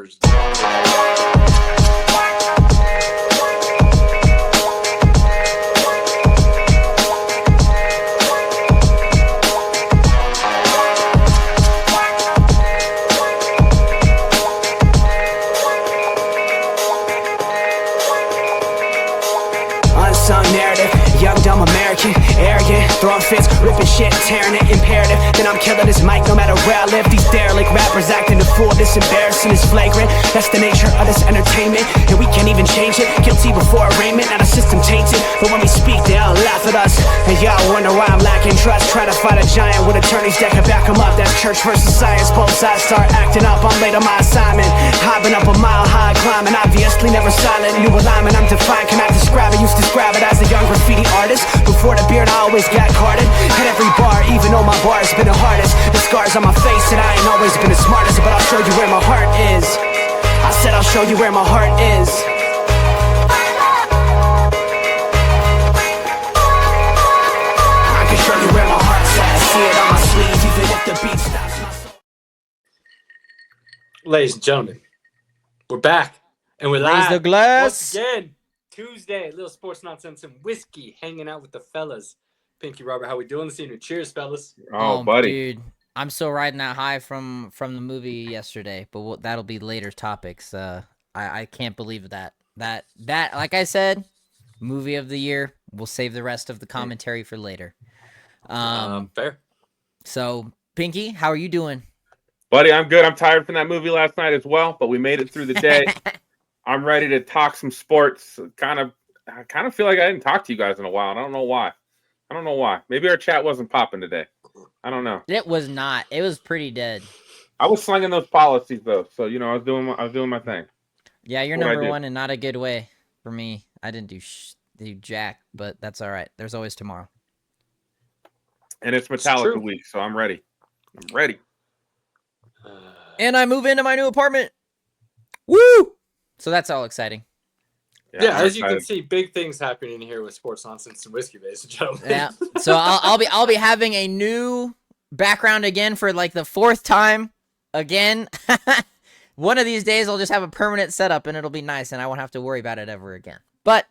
versions. Unsung narrative, young dumb American, arrogant, throwing fits, ripping shit, tearing it, imperative. Then I'm killing this mic no matter where I live. These derelict rappers acting a fool, this embarrassing is flagrant. That's the nature of this entertainment, and we can't even change it. Guilty before arraignment, now the system tainted. But when we speak, they all laugh at us. And y'all wonder why I'm lacking trust. Try to fight a giant with attorneys that can back them up. That's church versus science, both sides start acting up. I'm late on my assignment, hopping up a mile high, climbing, obviously never silent. New alignment, I'm defined, cannot describe it. Used to describe it as a young graffiti artist. Before the beard, I always got carded. At every bar, even though my bar has been the hardest. The scars on my face said I ain't always been the smartest. But I'll show you where my heart is. I said I'll show you where my heart is. I can show you where my heart's at. See it on my sleeve, even if the beat stops my soul. Ladies and gentlemen, we're back. And we're Raise live the glass. once again. Tuesday, little sports nonsense and whiskey, hanging out with the fellas. Pinky, Robert, how we doing this evening? Cheers, fellas. Oh, buddy. Dude, I'm still riding that high from the movie yesterday, but that'll be later topics. I can't believe that like I said, movie of the year. We'll save the rest of the commentary for later. Fair. So, Pinky, how are you doing? Buddy, I'm good. I'm tired from that movie last night as well, but we made it through the day. I'm ready to talk some sports. I kind of feel like I didn't talk to you guys in a while. And I don't know why. Maybe our chat wasn't popping today. I don't know. It was not. It was pretty dead. I was slinging those policies though, so I was doing my thing. Yeah, you're What'd I number do? one in not a good way for me. I didn't do jack, but that's all right. There's always tomorrow. And it's It's Metallica true. week, so I'm ready. I'm ready. And I move into my new apartment. Woo! So that's all exciting. Yeah, I'm as you can excited. see, big things happening here with sports nonsense and whiskey, ladies and gentlemen. Yeah. So I'll be having a new background again for like the fourth time again. One of these days I'll just have a permanent setup and it'll be nice and I won't have to worry about it ever again. But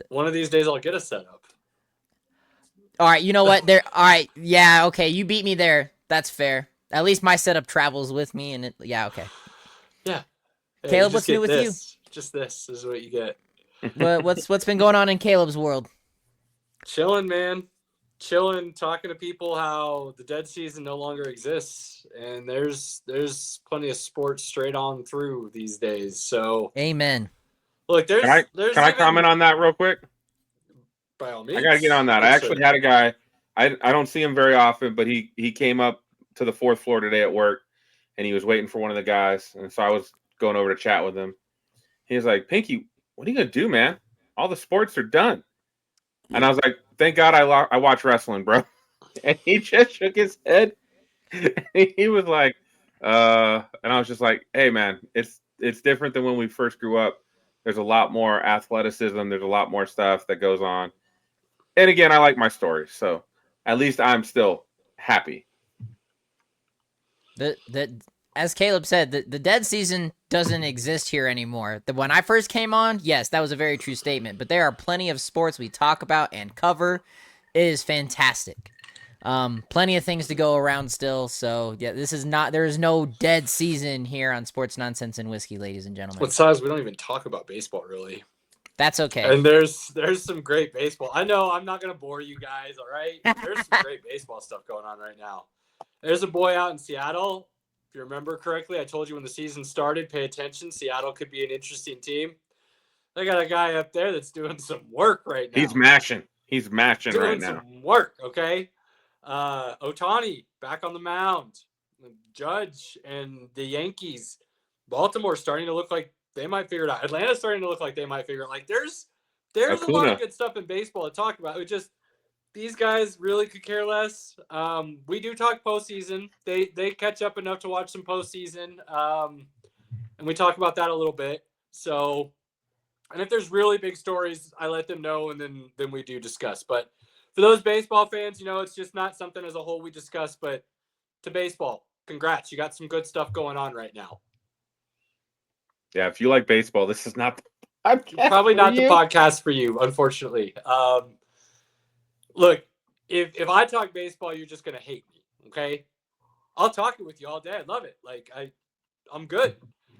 One of these days I'll get a setup. all right, you know what? All right. Yeah, okay. You beat me there. That's fair. At least my setup travels with me and okay. Yeah. Hey, Caleb, you what's just new get with this. Just this is what you get. What's been going on in Caleb's world? Chilling, man. Chilling, talking to people how the dead season no longer exists. And there's plenty of sports straight on through these days. So Amen. look, there's Can I even- comment on that real quick? by all means. I gotta get on that. I Yes, actually sir. had a guy. I don't see him very often, but he came up to the fourth floor today at work, and he was waiting for one of the guys, and so I was going over to chat with him. He was like, "Pinky, what are you gonna do, man? All the sports are done." And I was like, "Thank God I watch wrestling, bro." And he just shook his head. He was like, and I was just like, "Hey, man, it's different than when we first grew up. There's a lot more athleticism. There's a lot more stuff that goes on." And again, I like my story, so at least I'm still happy. As Caleb said, the dead season doesn't exist here anymore. When I first came on, yes, that was a very true statement. But there are plenty of sports we talk about and cover. It is fantastic. Plenty of things to go around still. So yeah, there is no dead season here on Sports Nonsense and Whiskey, ladies and gentlemen. Besides, we don't even talk about baseball really. That's okay. And there's some great baseball. I know I'm not gonna bore you guys, all right? There's some great baseball stuff going on right now. There's a boy out in Seattle. If you remember correctly, I told you when the season started, pay attention. Seattle could be an interesting team. They got a guy up there that's doing some work right now. He's mashing doing right now. some work, okay? Ohtani back on the mound. Judge and the Yankees. Baltimore starting to look like they might figure it out. Atlanta's starting to look like they might figure it out. Like there's a lot Acuna. of good stuff in baseball to talk about. It just these guys really could care less. We do talk postseason. They catch up enough to watch some postseason. And we talk about that a little bit. So, and if there's really big stories, I let them know, and then we do discuss. But for those baseball fans, it's just not something as a whole we discuss. But to baseball, congrats, you got some good stuff going on right now. Yeah, if you like baseball, this is not the podcast Probably for not the you. podcast for you, unfortunately. Look, if I talk baseball, you're just gonna hate me. Okay, I'll talk it with you all day. I love it. Like I'm good.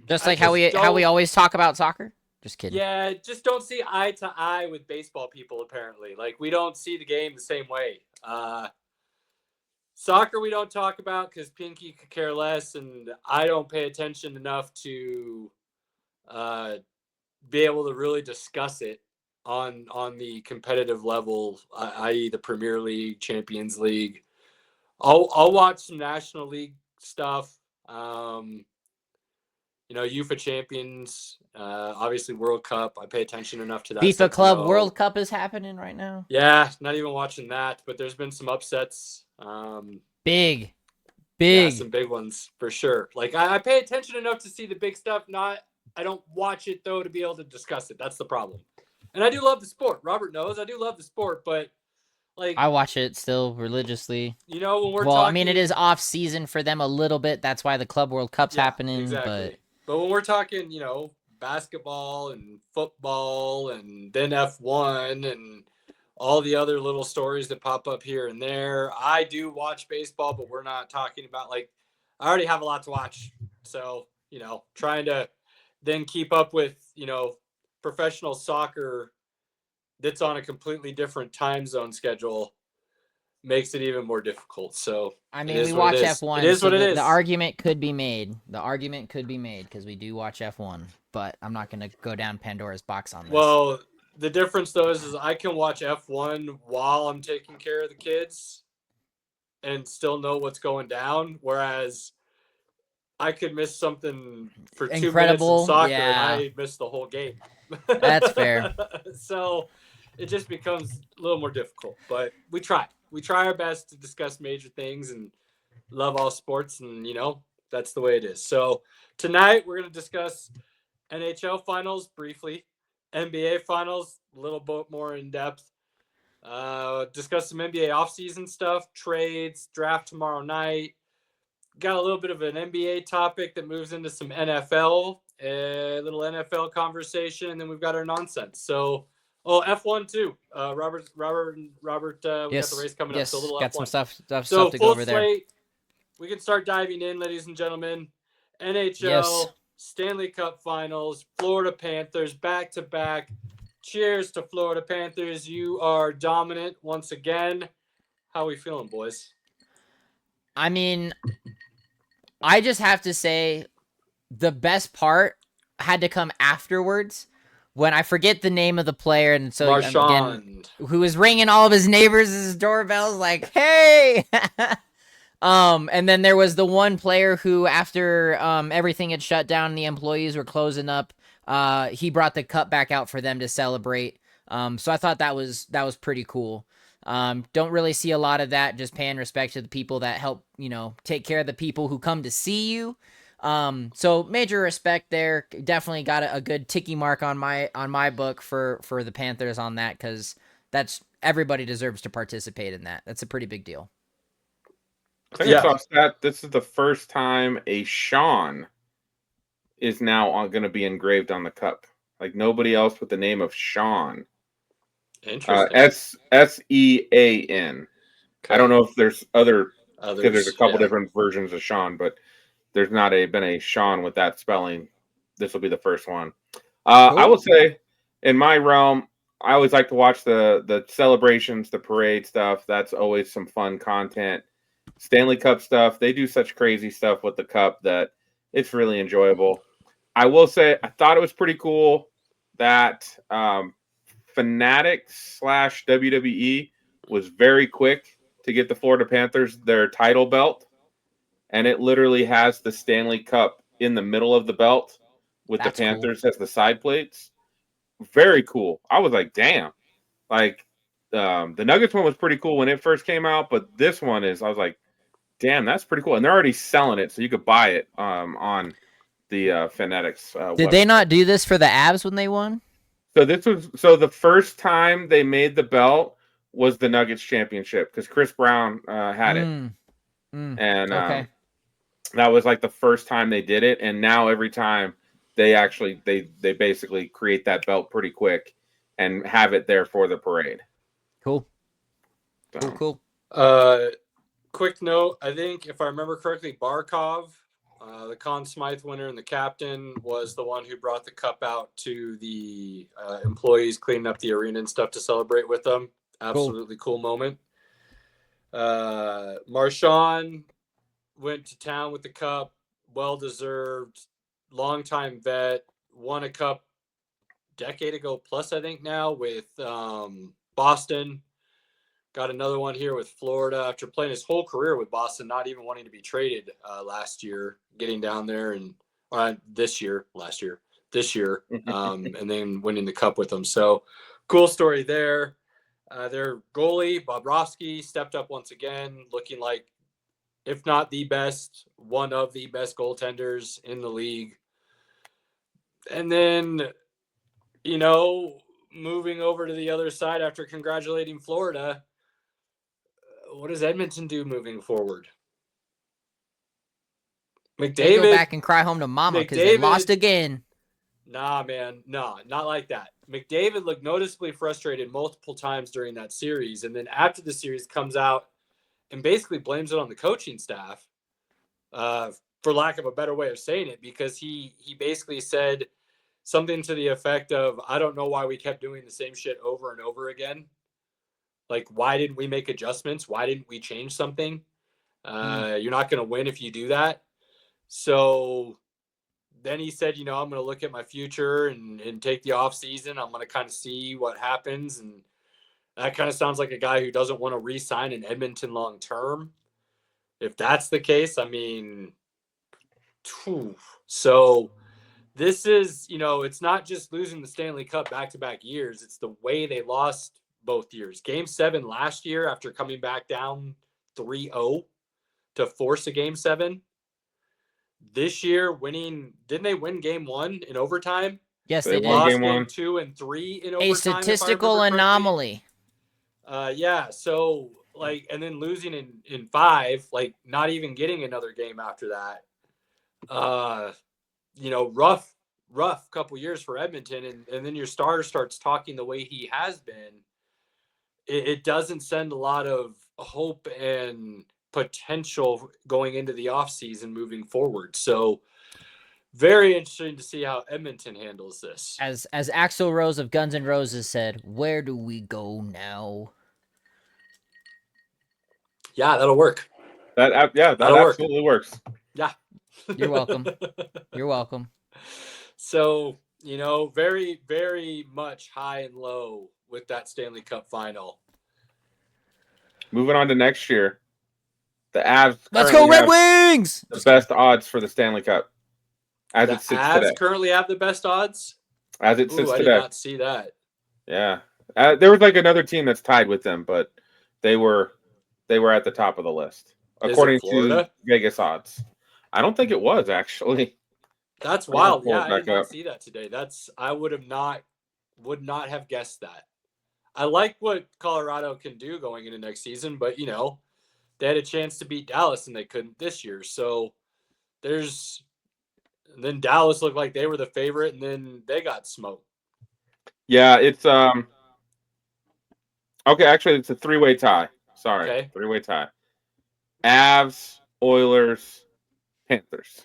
Just I like how just we don't. always talk about soccer. Just kidding. Yeah, just don't see eye to eye with baseball people. Apparently, like we don't see the game the same way. Soccer we don't talk about because Pinky could care less, and I don't pay attention enough to uh, be able to really discuss it on the competitive level, i.e., the Premier League, Champions League. I'll watch some National League stuff. UEFA Champions, obviously World Cup. I pay attention enough to that FIFA stuff to Club know. World Cup is happening right now. Yeah, not even watching that, but there's been some upsets. Big. Yeah, some big ones for sure. Like I pay attention enough to see the big stuff. I don't watch it though to be able to discuss it. That's the problem. And I do love the sport. Robert knows I do love the sport, but like I watch it still religiously. when we're well, talking, I mean, it is off season for them a little bit. That's why the Club World Cup's happening. Exactly. But when we're talking, basketball and football and then F1 and all the other little stories that pop up here and there, I do watch baseball, but we're not talking about I already have a lot to watch. So, trying to then keep up with, professional soccer that's on a completely different time zone schedule makes it even more difficult. So I mean, we watch F1. It is what it is. The argument could be made. Because we do watch F1, but I'm not going to go down Pandora's box on this. Well, the difference though is I can watch F1 while I'm taking care of the kids and still know what's going down, whereas I could miss something for 2 minutes in soccer and I miss the whole game. That's fair. So it just becomes a little more difficult, but we try our best to discuss major things and love all sports, and that's the way it is. So tonight we're going to discuss NHL finals briefly, NBA finals a little bit more in depth, discuss some NBA offseason stuff, trades, draft tomorrow night. Got a little bit of an NBA topic that moves into some NFL, a little NFL conversation, and then we've got our nonsense. So, F1 too. Robert, we got the race coming up. So a little got F1. some stuff So to go over there. slate. We can start diving in, ladies and gentlemen. NHL, Stanley Cup Finals, Florida Panthers, back-to-back. Cheers to Florida Panthers. You are dominant once again. How are we feeling, boys? I mean, I just have to say the best part had to come afterwards when I forget the name of the player. And so again, who was ringing all of his neighbors' doorbells like, hey! And then there was the one player who, after everything had shut down and the employees were closing up, he brought the cup back out for them to celebrate. So I thought that was pretty cool. Don't really see a lot of that, just paying respect to the people that help, take care of the people who come to see you. So major respect there. Definitely got a good ticky mark on my book for the Panthers on that, because everybody deserves to participate in that. That's a pretty big deal. I think I saw that this is the first time a Sean is now going to be engraved on the cup. Like nobody else with the name of Sean. Interesting. Sean. Okay. I don't know if there's others, because there's a couple different versions of Sean, but there's not been a Sean with that spelling. This will be the first one. Cool. I will say, in my realm, I always like to watch the celebrations, the parade stuff. That's always some fun content. Stanley Cup stuff, they do such crazy stuff with the cup that it's really enjoyable. I will say, I thought it was pretty cool that Fanatics/WWE was very quick to get the Florida Panthers their title belt, and it literally has the Stanley Cup in the middle of the belt with the Panthers as the side plates. Very cool. I was like, damn. Like, the Nuggets one was pretty cool when it first came out, but this one I was like, damn, that's pretty cool. And they're already selling it, so you could buy it on the Fanatics Did website. they not do this for the Avs when they won? So the first time they made the belt was the Nuggets championship, because Chris Brown had it. And that was like the first time they did it. And now every time they basically create that belt pretty quick and have it there for the parade. Cool. So. Cool. Quick note, I think if I remember correctly, Barkov, the Conn Smythe winner and the captain, was the one who brought the cup out to the employees cleaning up the arena and stuff to celebrate with them. Absolutely cool moment. Marchand went to town with the cup, well-deserved, longtime vet, won a cup decade ago plus, I think now, with Boston. Got another one here with Florida after playing his whole career with Boston, not even wanting to be traded last year, getting down there and this year, and then winning the cup with them. So cool story there. Their goalie, Bobrovsky, stepped up once again, looking like, if not the best, one of the best goaltenders in the league. And then, moving over to the other side after congratulating Florida, what does Edmonton do moving forward? McDavid. They go back and cry home to mama because they lost again. Nah, man. Nah, not like that. McDavid looked noticeably frustrated multiple times during that series. And then after the series comes out and basically blames it on the coaching staff, for lack of a better way of saying it, because he basically said something to the effect of, I don't know why we kept doing the same shit over and over again. Like, why didn't we make adjustments? Why didn't we change something? You're not going to win if you do that. So then he said, I'm going to look at my future and take the off season. I'm going to kind of see what happens. And that kind of sounds like a guy who doesn't want to re-sign in Edmonton long term. If that's the case, I mean, so this is, it's not just losing the Stanley Cup back-to-back years. It's the way they lost both years. Game 7 last year, after coming back down 3-0 to force a Game 7. This year, didn't they win Game 1 in overtime? Yes, they did. Lost Game 2 and 3 in overtime. A statistical anomaly. Yeah, so, and then losing in 5, not even getting another game after that. Rough couple years for Edmonton, and then your starter starts talking the way he has been. It doesn't send a lot of hope and potential going into the offseason moving forward. So very interesting to see how Edmonton handles this. As Axl Rose of Guns N' Roses said, where do we go now? Yeah, that'll work. That absolutely works. Yeah. You're welcome. You're welcome. So, very, very much high and low with that Stanley Cup final. Moving on to next year, the Avs. Let's go Red Wings! The best odds for the Stanley Cup, as it sits Avs today. Currently have the best odds. As it sits today. I did not see that. Yeah, there was another team that's tied with them, but they were at the top of the list according to Vegas odds. I don't think it was actually. That's wild. Yeah, I did not see that today. I would not have guessed that. I like what Colorado can do going into next season, but they had a chance to beat Dallas and they couldn't this year. So then Dallas looked like they were the favorite and then they got smoked. Yeah, it's okay, actually it's a 3-way tie. Sorry. Okay. 3-way tie. Avs, Oilers, Panthers.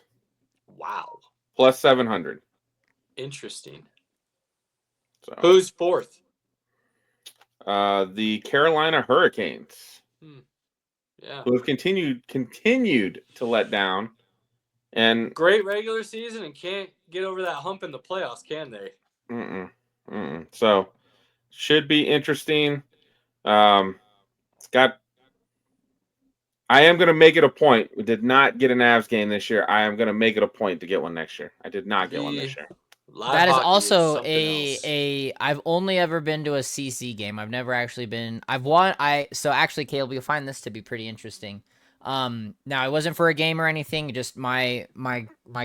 Wow. Plus 700. Interesting. So, who's fourth? The Carolina Hurricanes. Yeah. Who have continued to let down. And great regular season and can't get over that hump in the playoffs, can they? So should be interesting. I am going to make it a point. We did not get an Avs game this year. I am going to make it a point to get one next year. I did not get one this year. That is also I've only ever been to a CC game. I've never actually been. So actually, Caleb, you'll find this to be pretty interesting. Now it wasn't for a game or anything. Just my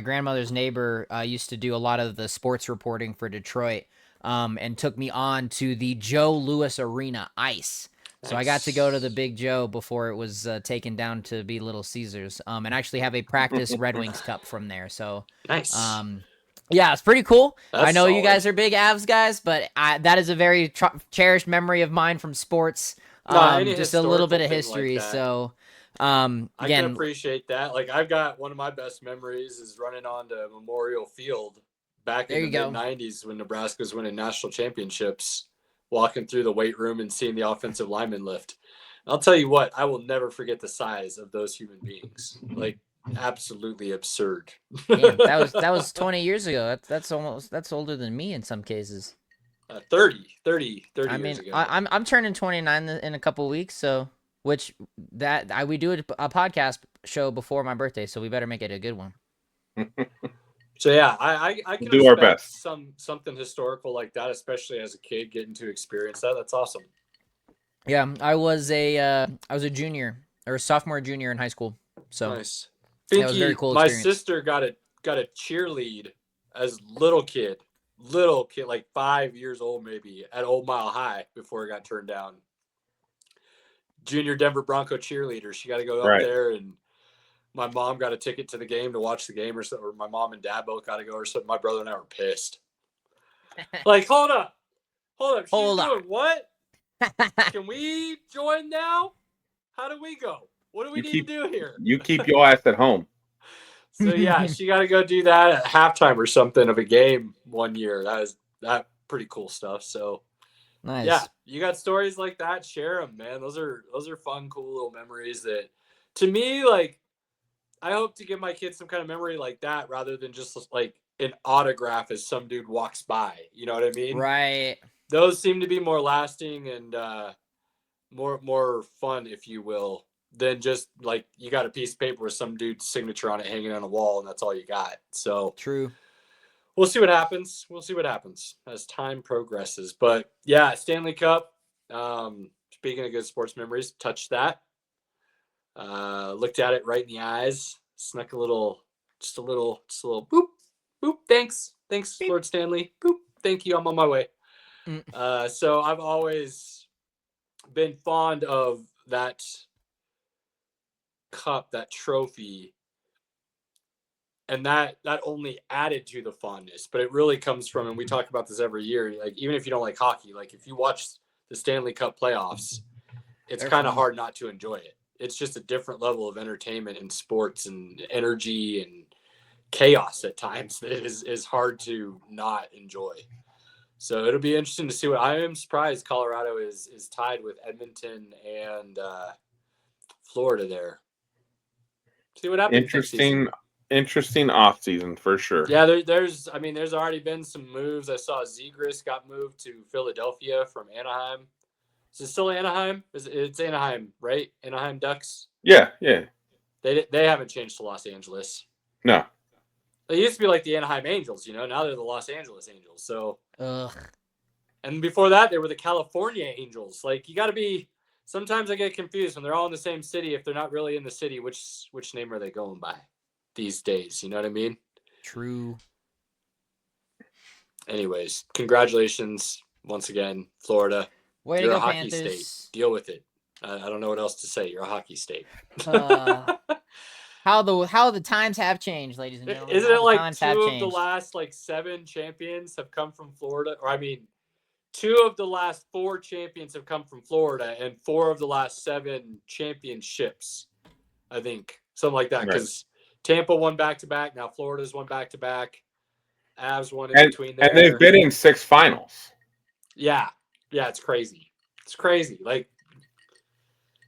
grandmother's neighbor used to do a lot of the sports reporting for Detroit. And took me on to the Joe Louis Arena Ice. So I got to go to the Big Joe before it was taken down to be Little Caesars, and actually have a practice Red Wings cup from there. So nice. Yeah, it's pretty cool. That's I know you solid. guys are big Avs guys, but that is a very cherished memory of mine from sports. Any Just a little bit of historical thing like history. that. So, I can again, appreciate that. Like I've got one of my best memories is running onto Memorial Field back there in the you go. mid '90s when Nebraska was winning national championships, walking through the weight room and seeing the offensive linemen lift. I'll tell you what, I will never forget the size of those human beings. Like absolutely absurd. Damn, that was 20 years ago. That's older than me in some cases. 30 I years mean, ago. I'm turning 29 in a couple weeks, so which we do a podcast show before my birthday, so we better make it a good one. So yeah, I can do our respect best. something historical like that, especially as a kid getting to experience that. That's awesome. Yeah, I was a junior or a sophomore junior in high school, so Nice. that was a very Pinky, cool my experience. sister got a cheerlead as little kid, like 5 years old maybe at Old Mile High before it got turned down. Junior Denver Bronco cheerleader. She got to go up Right. there, and my mom got a ticket to the game to watch the game, or something. Or my mom and dad both got to go, or something. My brother and I were pissed. Like, hold up. She's doing what? Can we join now? How do we go? What do we need to do here? You keep your ass at home. So yeah, she got to go do that at halftime or something of a game one year. That pretty cool stuff. So Nice. yeah, you got stories like that. Share them, man. Those are fun, cool little memories that, to me, like, I hope to give my kids some kind of memory like that rather than just like an autograph as some dude walks by. You know what I mean? Right. Those seem to be more lasting and more fun, if you will, than just like you got a piece of paper with some dude's signature on it hanging on a wall and that's all you got. So True. we'll see what happens. As time progresses. But yeah, Stanley Cup. Speaking of good sports memories, touched that. Looked at it right in the eyes. Snuck just a little boop, boop. Thanks, Beep. Lord Stanley. Boop. Thank you. I'm on my way. Mm. So I've always been fond of that cup, that trophy, and that only added to the fondness. But it really comes from, and we talk about this every year, like even if you don't like hockey, like if you watch the Stanley Cup playoffs, it's kind of hard not to enjoy it. It's just a different level of entertainment in sports and energy and chaos at times that is hard to not enjoy. So it'll be interesting to see what. I am surprised Colorado is tied with Edmonton and Florida there. See what happens. Interesting off season for sure. Yeah, there's already been some moves. I saw Zegras got moved to Philadelphia from Anaheim. Is it still Anaheim? It's Anaheim, right? Anaheim Ducks. Yeah. They haven't changed to Los Angeles. No. They used to be like the Anaheim Angels, now they're the Los Angeles Angels. So, and before that, they were the California Angels. Like, you got to be. Sometimes I get confused when they're all in the same city. If they're not really in the city, which name are they going by these days? You know what I mean? True. Anyways, congratulations once again, Florida. Way You're to a go, hockey Panthers. state. Deal with it. I don't know what else to say. You're a hockey state. How the times have changed, ladies and gentlemen. Isn't it like 2 of the last 7 champions have come from Florida? Or 2 of the last 4 champions have come from Florida, and 4 of the last 7 championships, I think, something like that. Because Tampa won back-to-back. Now Florida's won back-to-back. Avs won in between there. And they've been in 6 finals. Yeah, it's crazy. Like,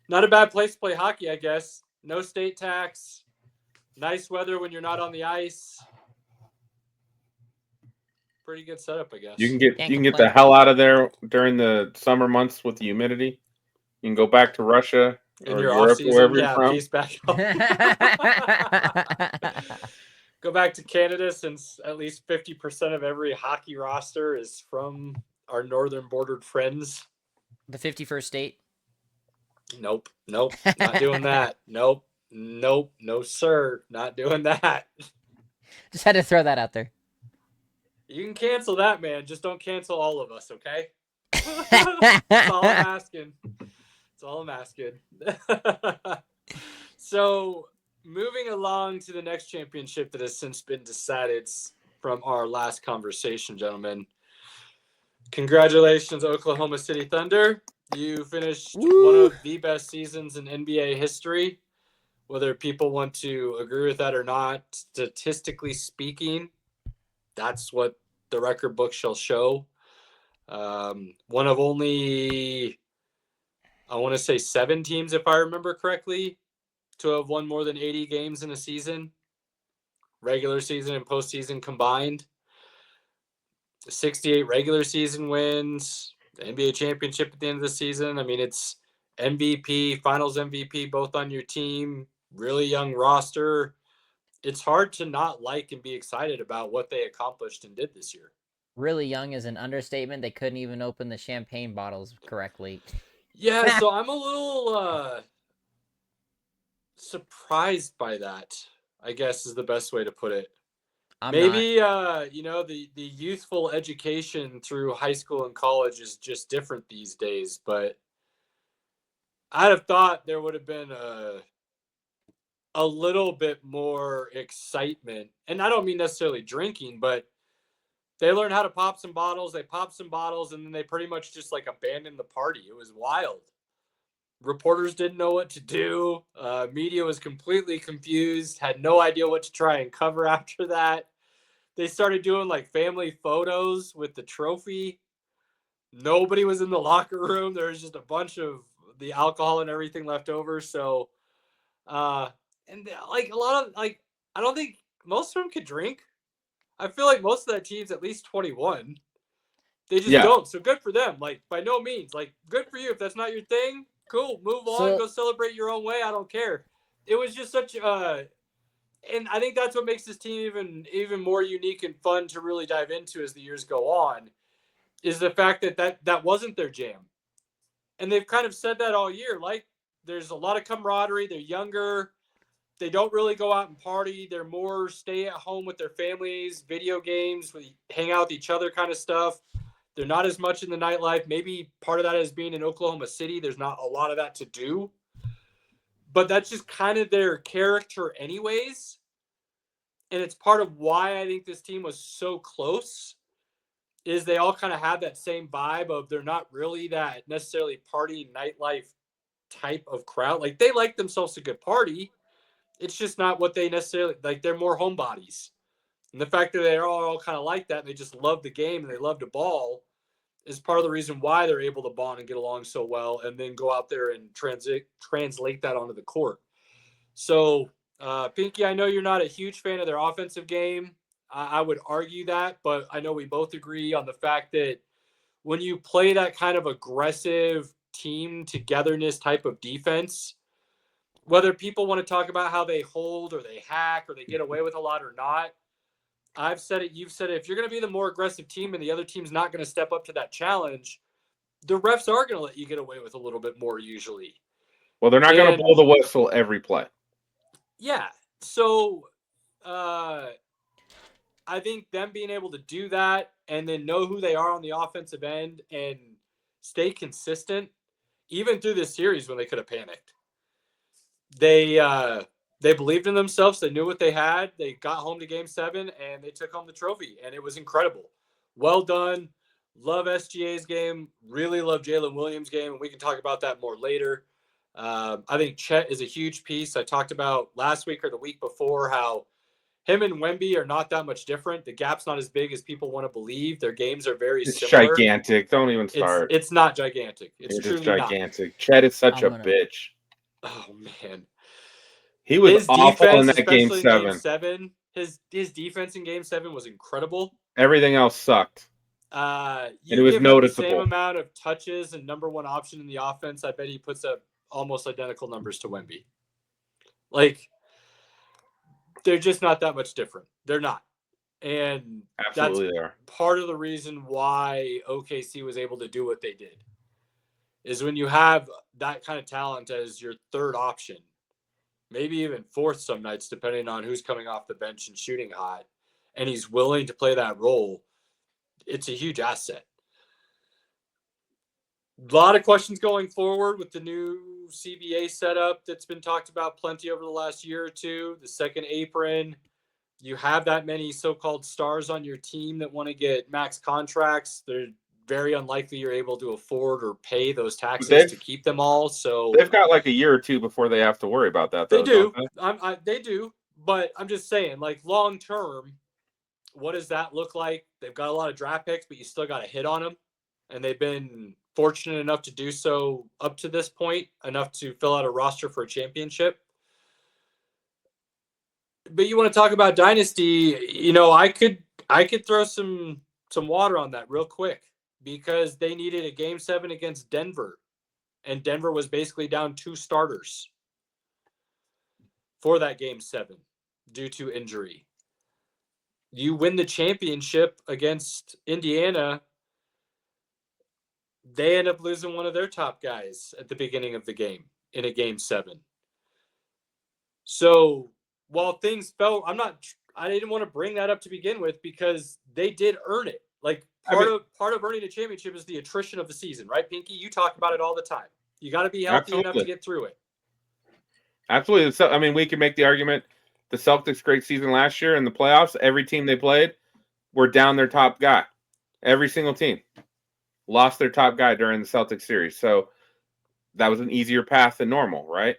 not a bad place to play hockey, I guess. No state tax. Nice weather when you're not on the ice. Pretty good setup, I guess. You can get the hell out of there during the summer months with the humidity. You can go back to Russia in or your Europe, off-season, wherever you're from. Peace back home. Go back to Canada, since at least 50% of every hockey roster is from our northern bordered friends. The 51st state. Nope, not doing that. Nope, no sir, not doing that. Just had to throw that out there. You can cancel that, man. Just don't cancel all of us, okay? That's all I'm asking. So, moving along to the next championship that has since been decided. from our last conversation, gentlemen. Congratulations, Oklahoma City Thunder. You finished one of the best seasons in NBA history. Whether people want to agree with that or not, statistically speaking, that's what the record book shall show. One of only, I want to say 7 teams, if I remember correctly, to have won more than 80 games in a season, regular season and postseason combined. 68 regular season wins, the NBA championship at the end of the season. I mean, it's MVP, finals MVP, both on your team, really young roster. It's hard to not like and be excited about what they accomplished and did this year. Really young is an understatement. They couldn't even open the champagne bottles correctly. Yeah, so I'm a little surprised by that, I guess is the best way to put it. Maybe the youthful education through high school and college is just different these days, but I'd have thought there would have been a little bit more excitement. And I don't mean necessarily drinking, but they learned how to pop some bottles. They popped some bottles, and then they pretty much just like abandoned the party. It was wild. Reporters didn't know what to do. Media was completely confused, had no idea what to try and cover after that. They started doing like family photos with the trophy. Nobody was in the locker room. There was just a bunch of the alcohol and everything left over. So, and like a lot of like, I don't think most of them could drink. I feel like most of that team's at least 21. They just don't. So good for them. Like by no means, like good for you. If that's not your thing, cool. Move on. Go celebrate your own way. I don't care. It was just such and I think that's what makes this team even more unique and fun to really dive into as the years go on, is the fact that wasn't their jam. And they've kind of said that all year. Like, there's a lot of camaraderie. They're younger. They don't really go out and party. They're more stay at home with their families, video games, hang out with each other kind of stuff. They're not as much in the nightlife. Maybe part of that is being in Oklahoma City. There's not a lot of that to do. But that's just kind of their character anyways. And it's part of why I think this team was so close, is they all kind of have that same vibe of they're not really that necessarily party nightlife type of crowd. Like, they like themselves a good party. It's just not what they necessarily like. They're more homebodies. And the fact that they're all kind of like that, and they just love the game and they love to ball, is part of the reason why they're able to bond and get along so well, and then go out there and translate that onto the court. So, Pinky, I know you're not a huge fan of their offensive game. I would argue that, but I know we both agree on the fact that when you play that kind of aggressive team togetherness type of defense, whether people want to talk about how they hold or they hack or they get away with a lot or not, I've said it, you've said it, if you're going to be the more aggressive team and the other team's not going to step up to that challenge, the refs are going to let you get away with a little bit more usually. Well, they're not going to blow the whistle every play. Yeah. So I think them being able to do that and then know who they are on the offensive end and stay consistent, even through this series when they could have panicked. They believed in themselves. They knew what they had. They got home to Game 7, and they took home the trophy, and it was incredible. Well done. Love SGA's game. Really love Jalen Williams' game, and we can talk about that more later. I think Chet is a huge piece. I talked about last week or the week before how him and Wemby are not that much different. The gap's not as big as people want to believe. Their games are very similar. It's gigantic. Don't even start. It's not gigantic. It's truly gigantic. Not. Chet is such a bitch. Oh, man. He was awful in that Game 7. His defense in Game 7 was incredible. Everything else sucked. And it was noticeable. The same amount of touches and number one option in the offense. I bet he puts up almost identical numbers to Wemby. Like, they're just not that much different. They're not. And absolutely that's part of the reason why OKC was able to do what they did. Is when you have that kind of talent as your third option, maybe even fourth some nights, depending on who's coming off the bench and shooting hot, and he's willing to play that role, it's a huge asset. A lot of questions going forward with the new CBA setup that's been talked about plenty over the last year or two, the second apron, you have that many so-called stars on your team that want to get max contracts, they're very unlikely you're able to afford or pay those taxes to keep them all. So they've got like a year or two before they have to worry about that. They though, do. They do. But I'm just saying, like, long term, what does that look like? They've got a lot of draft picks, but you still got to hit on them. And they've been fortunate enough to do so up to this point, enough to fill out a roster for a championship. But you want to talk about dynasty, I could throw some water on that real quick, because they needed a game 7 against Denver, and Denver was basically down 2 starters for that game 7 due to injury. You win the championship against Indiana, they end up losing one of their top guys at the beginning of the game in a game 7. So while things felt, I didn't want to bring that up to begin with, because they did earn it. Like, part of earning a championship is the attrition of the season, right, Pinky? You talk about it all the time. You got to be healthy enough to get through it. Absolutely. So, I mean, we can make the argument the Celtics' great season last year in the playoffs, every team they played were down their top guy. Every single team lost their top guy during the Celtics series. So that was an easier path than normal, right?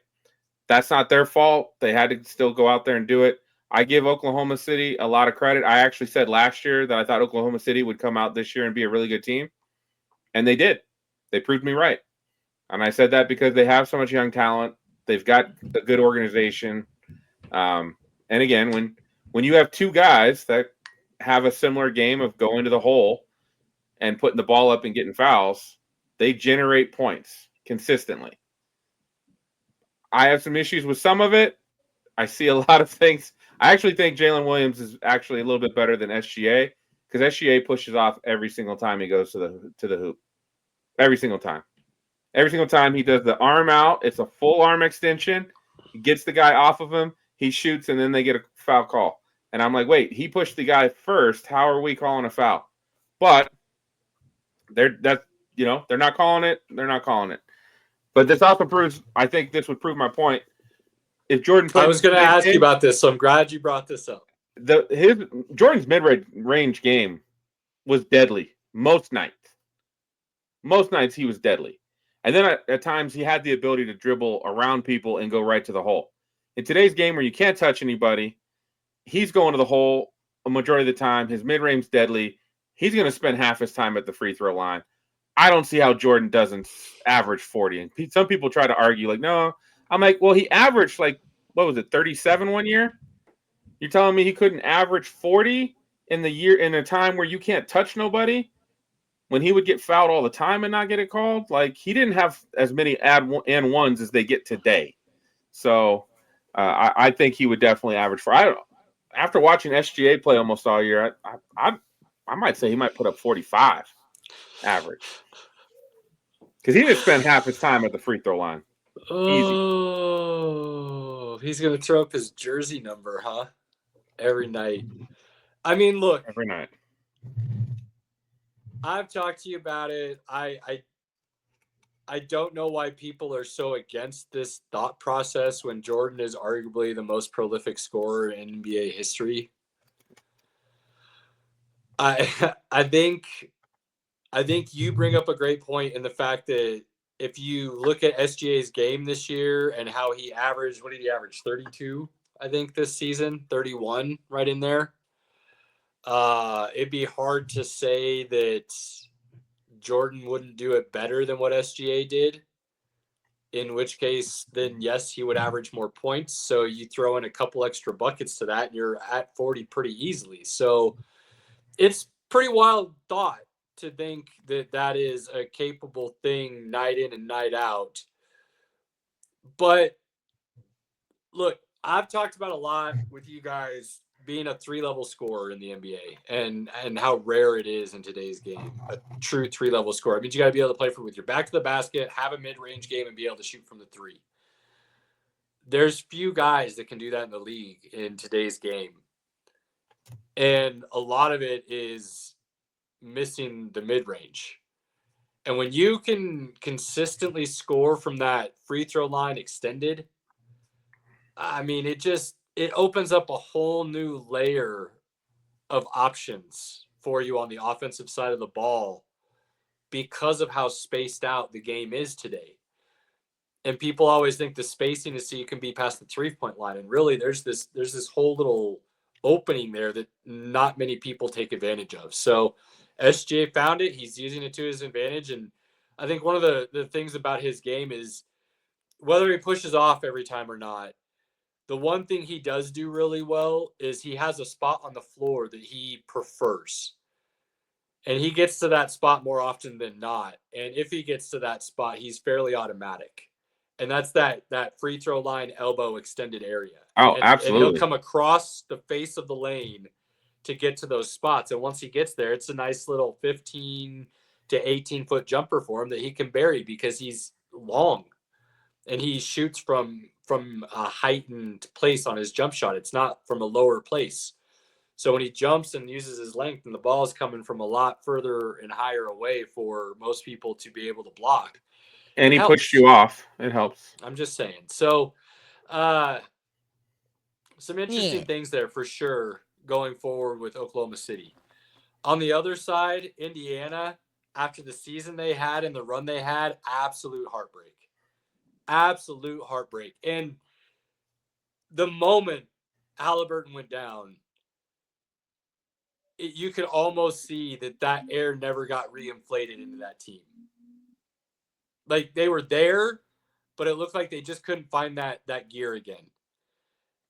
That's not their fault. They had to still go out there and do it. I give Oklahoma City a lot of credit. I actually said last year that I thought Oklahoma City would come out this year and be a really good team. And they did. They proved me right. And I said that because they have so much young talent. They've got a good organization. And again, when you have 2 guys that have a similar game of going to the hole and putting the ball up and getting fouls, they generate points consistently. I have some issues with some of it. I see a lot of things. I actually think Jalen Williams is actually a little bit better than SGA, because SGA pushes off every single time he goes to the hoop. Every single time. Every single time he does the arm out, it's a full arm extension. He gets the guy off of him, he shoots, and then they get a foul call. And I'm like, wait, he pushed the guy first. How are we calling a foul? But they're not calling it. They're not calling it. But this also proves, I think this would prove my point. If Jordan played, I was going to ask you about this, so I'm glad you brought this up. Jordan's mid-range game was deadly most nights. Most nights he was deadly. And then at times he had the ability to dribble around people and go right to the hole. In today's game where you can't touch anybody, he's going to the hole a majority of the time. His mid-range deadly. He's going to spend half his time at the free throw line. I don't see how Jordan doesn't average 40. And some people try to argue, like, no. I'm like, well, he averaged, like, what was it, 37 one year? You're telling me he couldn't average 40 in a time where you can't touch nobody? When he would get fouled all the time and not get it called? Like, he didn't have as many and ones as they get today. So I think he would definitely average after watching SGA play almost all year, I might say he might put up 45 average. Because he didn't spend half his time at the free throw line. Oh, he's going to throw up his jersey number, huh? Every night. I mean, look. Every night. I've talked to you about it. I don't know why people are so against this thought process when Jordan is arguably the most prolific scorer in NBA history. I think you bring up a great point in the fact that if you look at SGA's game this year and how he averaged, what did he average? 32, I think, this season, 31, right in there. It'd be hard to say that Jordan wouldn't do it better than what SGA did, in which case, then yes, he would average more points. So you throw in a couple extra buckets to that and you're at 40 pretty easily. So it's pretty wild thought to think that that is a capable thing night in and night out. But look, I've talked about a lot with you guys being a 3-level scorer in the NBA and how rare it is in today's game, a true 3-level scorer. I mean, you got to be able to play with your back to the basket, have a mid-range game, and be able to shoot from the 3. There's few guys that can do that in the league in today's game. And a lot of it is missing the mid-range. And when you can consistently score from that free throw line extended, I mean, it just it opens up a whole new layer of options for you on the offensive side of the ball because of how spaced out the game is today. And people always think the spacing is so you can be past the 3-point line. And really there's this whole little opening there that not many people take advantage of. So SGA found it. He's using it to his advantage. And I think one of the things about his game is whether he pushes off every time or not, the one thing he does do really well is he has a spot on the floor that he prefers. And he gets to that spot more often than not. And if he gets to that spot, he's fairly automatic. And that's that free throw line elbow extended area. Oh, And absolutely. he'll come across the face of the lane to get to those spots. And once he gets there, it's a nice little 15 to 18-foot jumper for him that he can bury because he's long. And he shoots from a heightened place on his jump shot. It's not from a lower place. So when he jumps and uses his length and the ball is coming from a lot further and higher away for most people to be able to block. And he pushed you off. It helps. I'm just saying. So some interesting things there for sure going forward with Oklahoma City. On the other side, Indiana, after the season they had and the run they had, absolute heartbreak. Absolute heartbreak. And the moment Halliburton went down, you could almost see that air never got reinflated into that team. Like they were there, but it looked like they just couldn't find that gear again.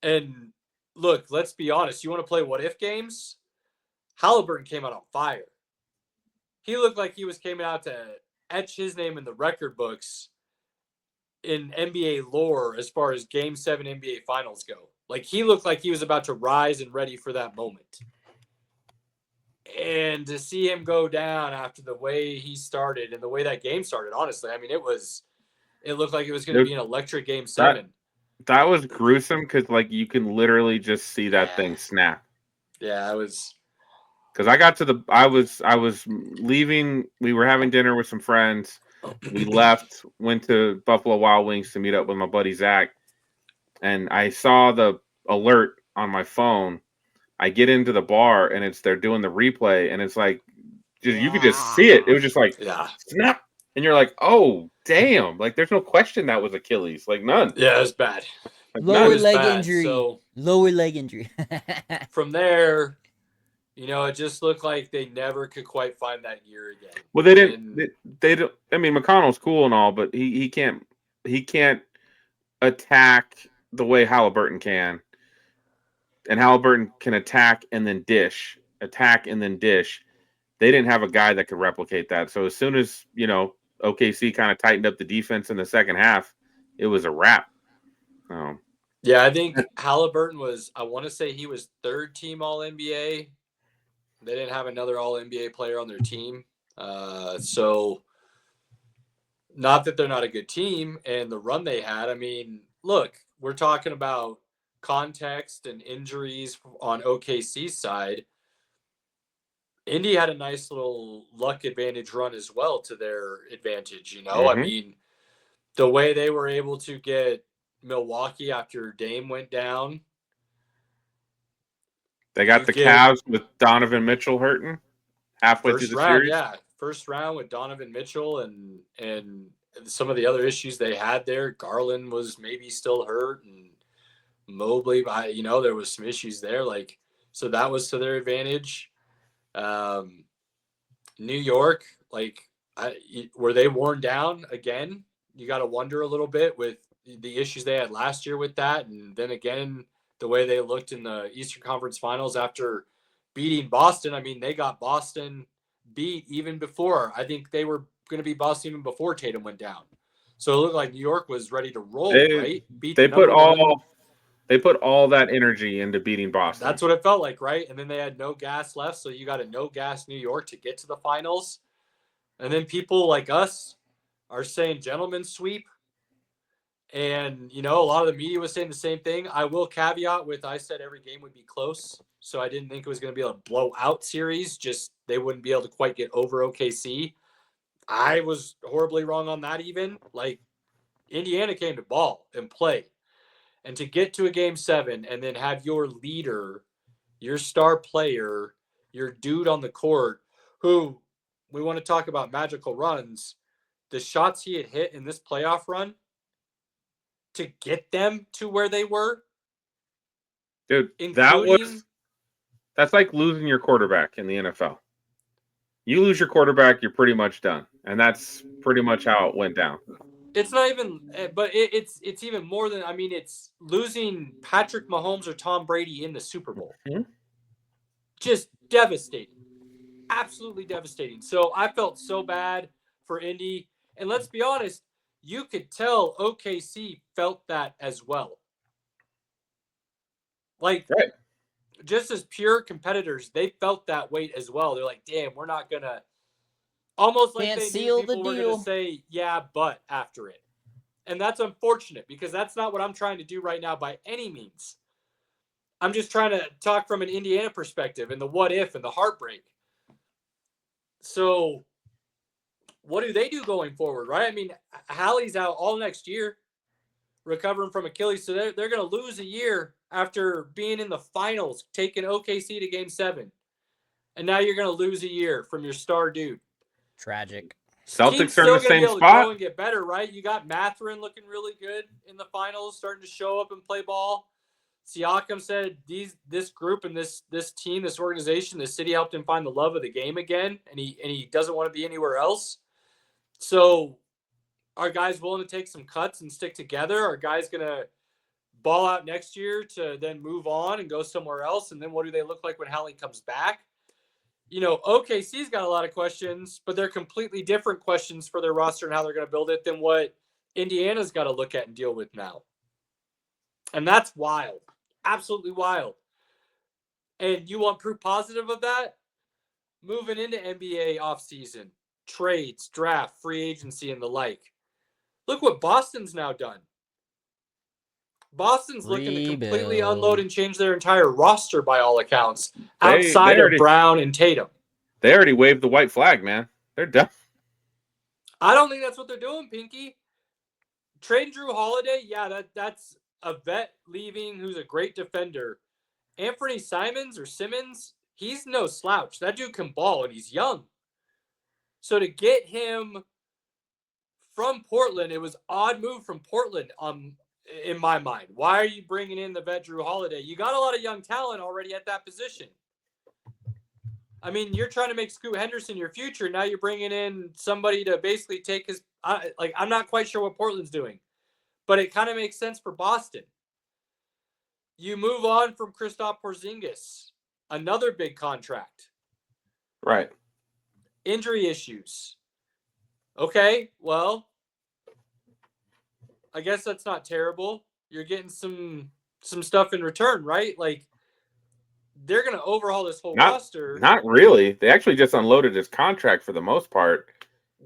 And look, let's be honest. You want to play what if games? Halliburton came out on fire. He looked like he was coming out to etch his name in the record books in NBA lore as far as Game 7 NBA Finals go. Like he looked like he was about to rise and ready for that moment. And to see him go down after the way he started and the way that game started, honestly, I mean, it looked like it was going to be an electric Game 7. That was gruesome because, like, you can literally just see that thing snap. Yeah, it was. Because I was leaving. We were having dinner with some friends. We left, went to Buffalo Wild Wings to meet up with my buddy Zach, and I saw the alert on my phone. I get into the bar and they're doing the replay and it's like you could just see it. It was just like snap, and you're like, oh damn! Like there's no question that was Achilles, like none. Yeah, it was bad. Like, lower leg injury. So lower leg injury. From there, it just looked like they never could quite find that gear again. Well, they didn't. They don't. I mean, McConnell's cool and all, but he can't attack the way Halliburton can. And Halliburton can attack and then dish. They didn't have a guy that could replicate that. So as soon as, OKC kind of tightened up the defense in the second half, it was a wrap. Yeah, I think Halliburton I want to say he was third team All-NBA. They didn't have another All-NBA player on their team. So not that they're not a good team and the run they had. I mean, look, we're talking about context and injuries on OKC's side. Indy had a nice little luck advantage run as well to their advantage. Mm-hmm. I mean, the way they were able to get Milwaukee after Dame went down. They got the Cavs with Donovan Mitchell hurting halfway through the series. Yeah, first round with Donovan Mitchell and some of the other issues they had there. Garland was maybe still hurt and Mobley, there was some issues there. Like, so that was to their advantage. New York, were they worn down again? You got to wonder a little bit with the issues they had last year with that. And then again, the way they looked in the Eastern Conference Finals after beating Boston. I mean, they got Boston beat even before. I think they were going to beat Boston even before Tatum went down. So it looked like New York was ready to roll, right? They put all that energy into beating Boston. That's what it felt like, right? And then they had no gas left, so you got a no-gas New York to get to the finals. And then people like us are saying gentlemen's sweep. And, a lot of the media was saying the same thing. I will caveat with I said every game would be close, so I didn't think it was going to be a blowout series. Just they wouldn't be able to quite get over OKC. I was horribly wrong on that even. Like, Indiana came to ball and play. And to get to a game 7 and then have your leader, your star player, your dude on the court, who we want to talk about magical runs, the shots he had hit in this playoff run to get them to where they were. Dude, that's like losing your quarterback in the NFL. You lose your quarterback, you're pretty much done. And that's pretty much how it went down. It's not even, but it's even more than, I mean, it's losing Patrick Mahomes or Tom Brady in the Super Bowl. Mm-hmm. Just devastating. Absolutely devastating. So I felt so bad for Indy. And let's be honest, you could tell OKC felt that as well. Like, right. Just as pure competitors, they felt that weight as well. They're like, damn, we're not going to, almost like they knew people were going to say, yeah, but after it. And that's unfortunate because that's not what I'm trying to do right now by any means. I'm just trying to talk from an Indiana perspective and the what if and the heartbreak. So what do they do going forward, right? I mean, Hallie's out all next year recovering from Achilles. So they're going to lose a year after being in the finals, taking OKC to game 7. And now you're going to lose a year from your star dude. Tragic. Celtics are in the same spot. And get better, right? You got Mathurin looking really good in the finals, starting to show up and play ball. Siakam said this group and this team, this organization, this city helped him find the love of the game again, and he doesn't want to be anywhere else. So are guys willing to take some cuts and stick together? Are guys going to ball out next year to then move on and go somewhere else? And then what do they look like when Hallie comes back? You know, OKC's got a lot of questions, but they're completely different questions for their roster and how they're going to build it than what Indiana's got to look at and deal with now. And that's wild. Absolutely wild. And you want proof positive of that? Moving into NBA offseason, trades, draft, free agency, and the like. Look what Boston's now done. Boston's looking to completely unload and change their entire roster by all accounts, outside of Brown and Tatum. They already waved the white flag, man. They're done. I don't think that's what they're doing, Pinky. Trading Drew Holiday, yeah, that's a vet leaving who's a great defender. Anthony Simmons, he's no slouch. That dude can ball, and he's young. So to get him from Portland, it was odd move from Portland in my mind. Why are you bringing in the vet Drew Holiday? You got a lot of young talent already at that position. I mean, you're trying to make Scoot Henderson your future. Now you're bringing in somebody to basically take his I'm not quite sure what Portland's doing, but it kind of makes sense for Boston. You move on from Kristaps Porzingis, another big contract. Right. Injury issues. Okay, well, I guess that's not terrible. You're getting some stuff in return, right? Like, they're going to overhaul this whole roster. Not really. They actually just unloaded his contract for the most part.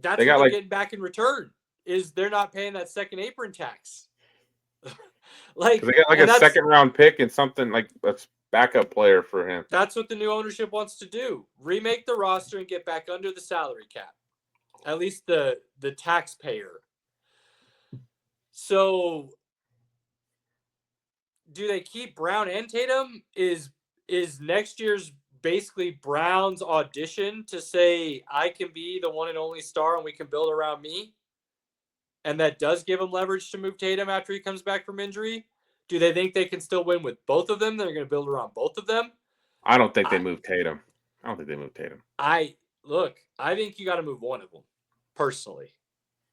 That's what they're getting back in return, is they're not paying that second apron tax. They got like a second-round pick and something like a backup player for him. That's what the new ownership wants to do. Remake the roster and get back under the salary cap. At least the taxpayer. So do they keep Brown and Tatum? Is next year's basically Brown's audition to say, I can be the one and only star and we can build around me? And that does give him leverage to move Tatum after he comes back from injury. Do they think they can still win with both of them? They're going to build around both of them? I don't think they move Tatum. I think you got to move one of them, personally.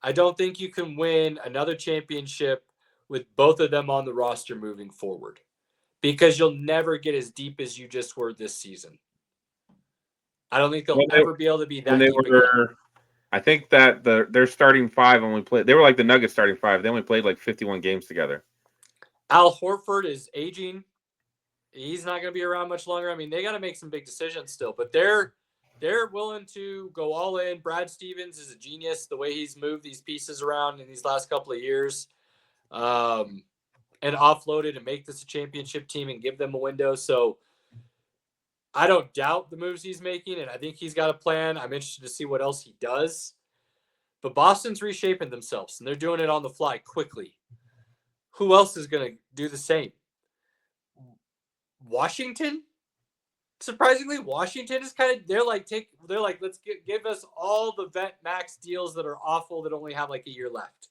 I don't think you can win another championship with both of them on the roster moving forward, because you'll never get as deep as you just were this season. I don't think they'll ever be able to be that deep again. I think that their starting five only played. They were like the Nuggets starting five. They only played like 51 games together. Al Horford is aging. He's not going to be around much longer. I mean, they got to make some big decisions still, but they're willing to go all in. Brad Stevens is a genius, the way he's moved these pieces around in these last couple of years, and offloaded and make this a championship team and give them a window. So I don't doubt the moves he's making, and I think he's got a plan. I'm interested to see what else he does. But Boston's reshaping themselves, and they're doing it on the fly quickly. who else is going to do the same? Washington? Surprisingly, Washington is kind of, they're like, let's give us all the vet max deals that are awful that only have like a year left.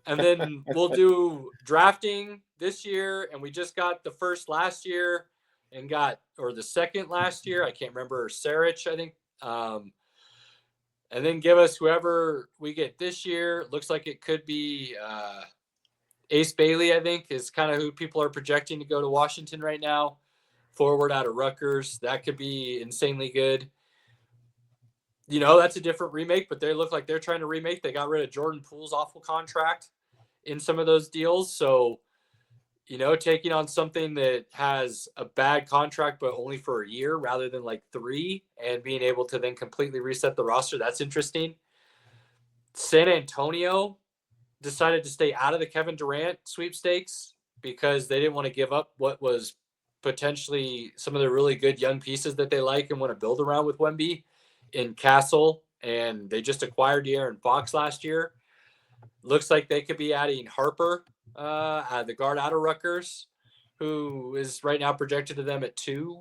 And then we'll do drafting this year. And we just got the first last year and or the second last year. I can't remember, Sarich, I think. And then give us whoever we get this year. Looks like it could be Ace Bailey, I think, is kind of who people are projecting to go to Washington right now. Forward out of Rutgers. That could be insanely good. You know, that's a different remake, but they look like they're trying to remake. They got rid of Jordan Poole's awful contract in some of those deals. So, you know, taking on something that has a bad contract, but only for a year rather than like 3, and being able to then completely reset the roster, that's interesting. San Antonio decided to stay out of the Kevin Durant sweepstakes because they didn't want to give up what was potentially some of the really good young pieces that they like and want to build around with Wemby in Castle. And they just acquired De'Aaron Fox last year. Looks like they could be adding Harper, the guard out of Rutgers, who is right now projected to them at 2.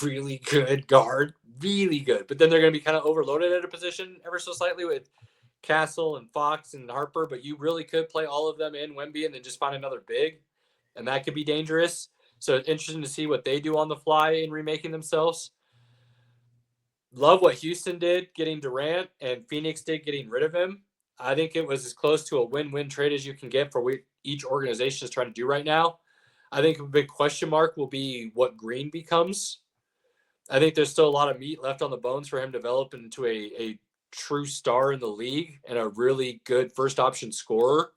Really good guard, really good. But then they're going to be kind of overloaded at a position ever so slightly with Castle and Fox and Harper. But you really could play all of them in Wemby and then just find another big. And that could be dangerous. So it's interesting to see what they do on the fly in remaking themselves. Love what Houston did getting Durant and Phoenix did getting rid of him. I think it was as close to a win-win trade as you can get for what each organization is trying to do right now. I think a big question mark will be what Green becomes. I think there's still a lot of meat left on the bones for him to develop into a true star in the league and a really good first option scorer.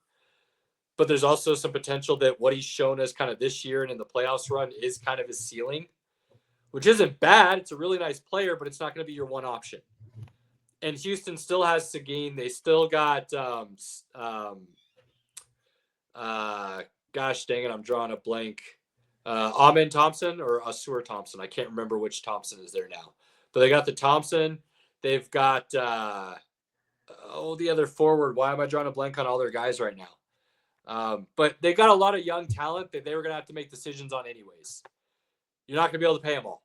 But there's also some potential that what he's shown us kind of this year and in the playoffs run is kind of his ceiling, which isn't bad. It's a really nice player, but it's not going to be your one option. And Houston still has Seguin. They still got, gosh dang it, I'm drawing a blank. Amen Thompson or Asur Thompson. I can't remember which Thompson is there now. But they got the Thompson. They've got, the other forward. Why am I drawing a blank on all their guys right now? But they got a lot of young talent that they were going to have to make decisions on anyways. You're not going to be able to pay them all.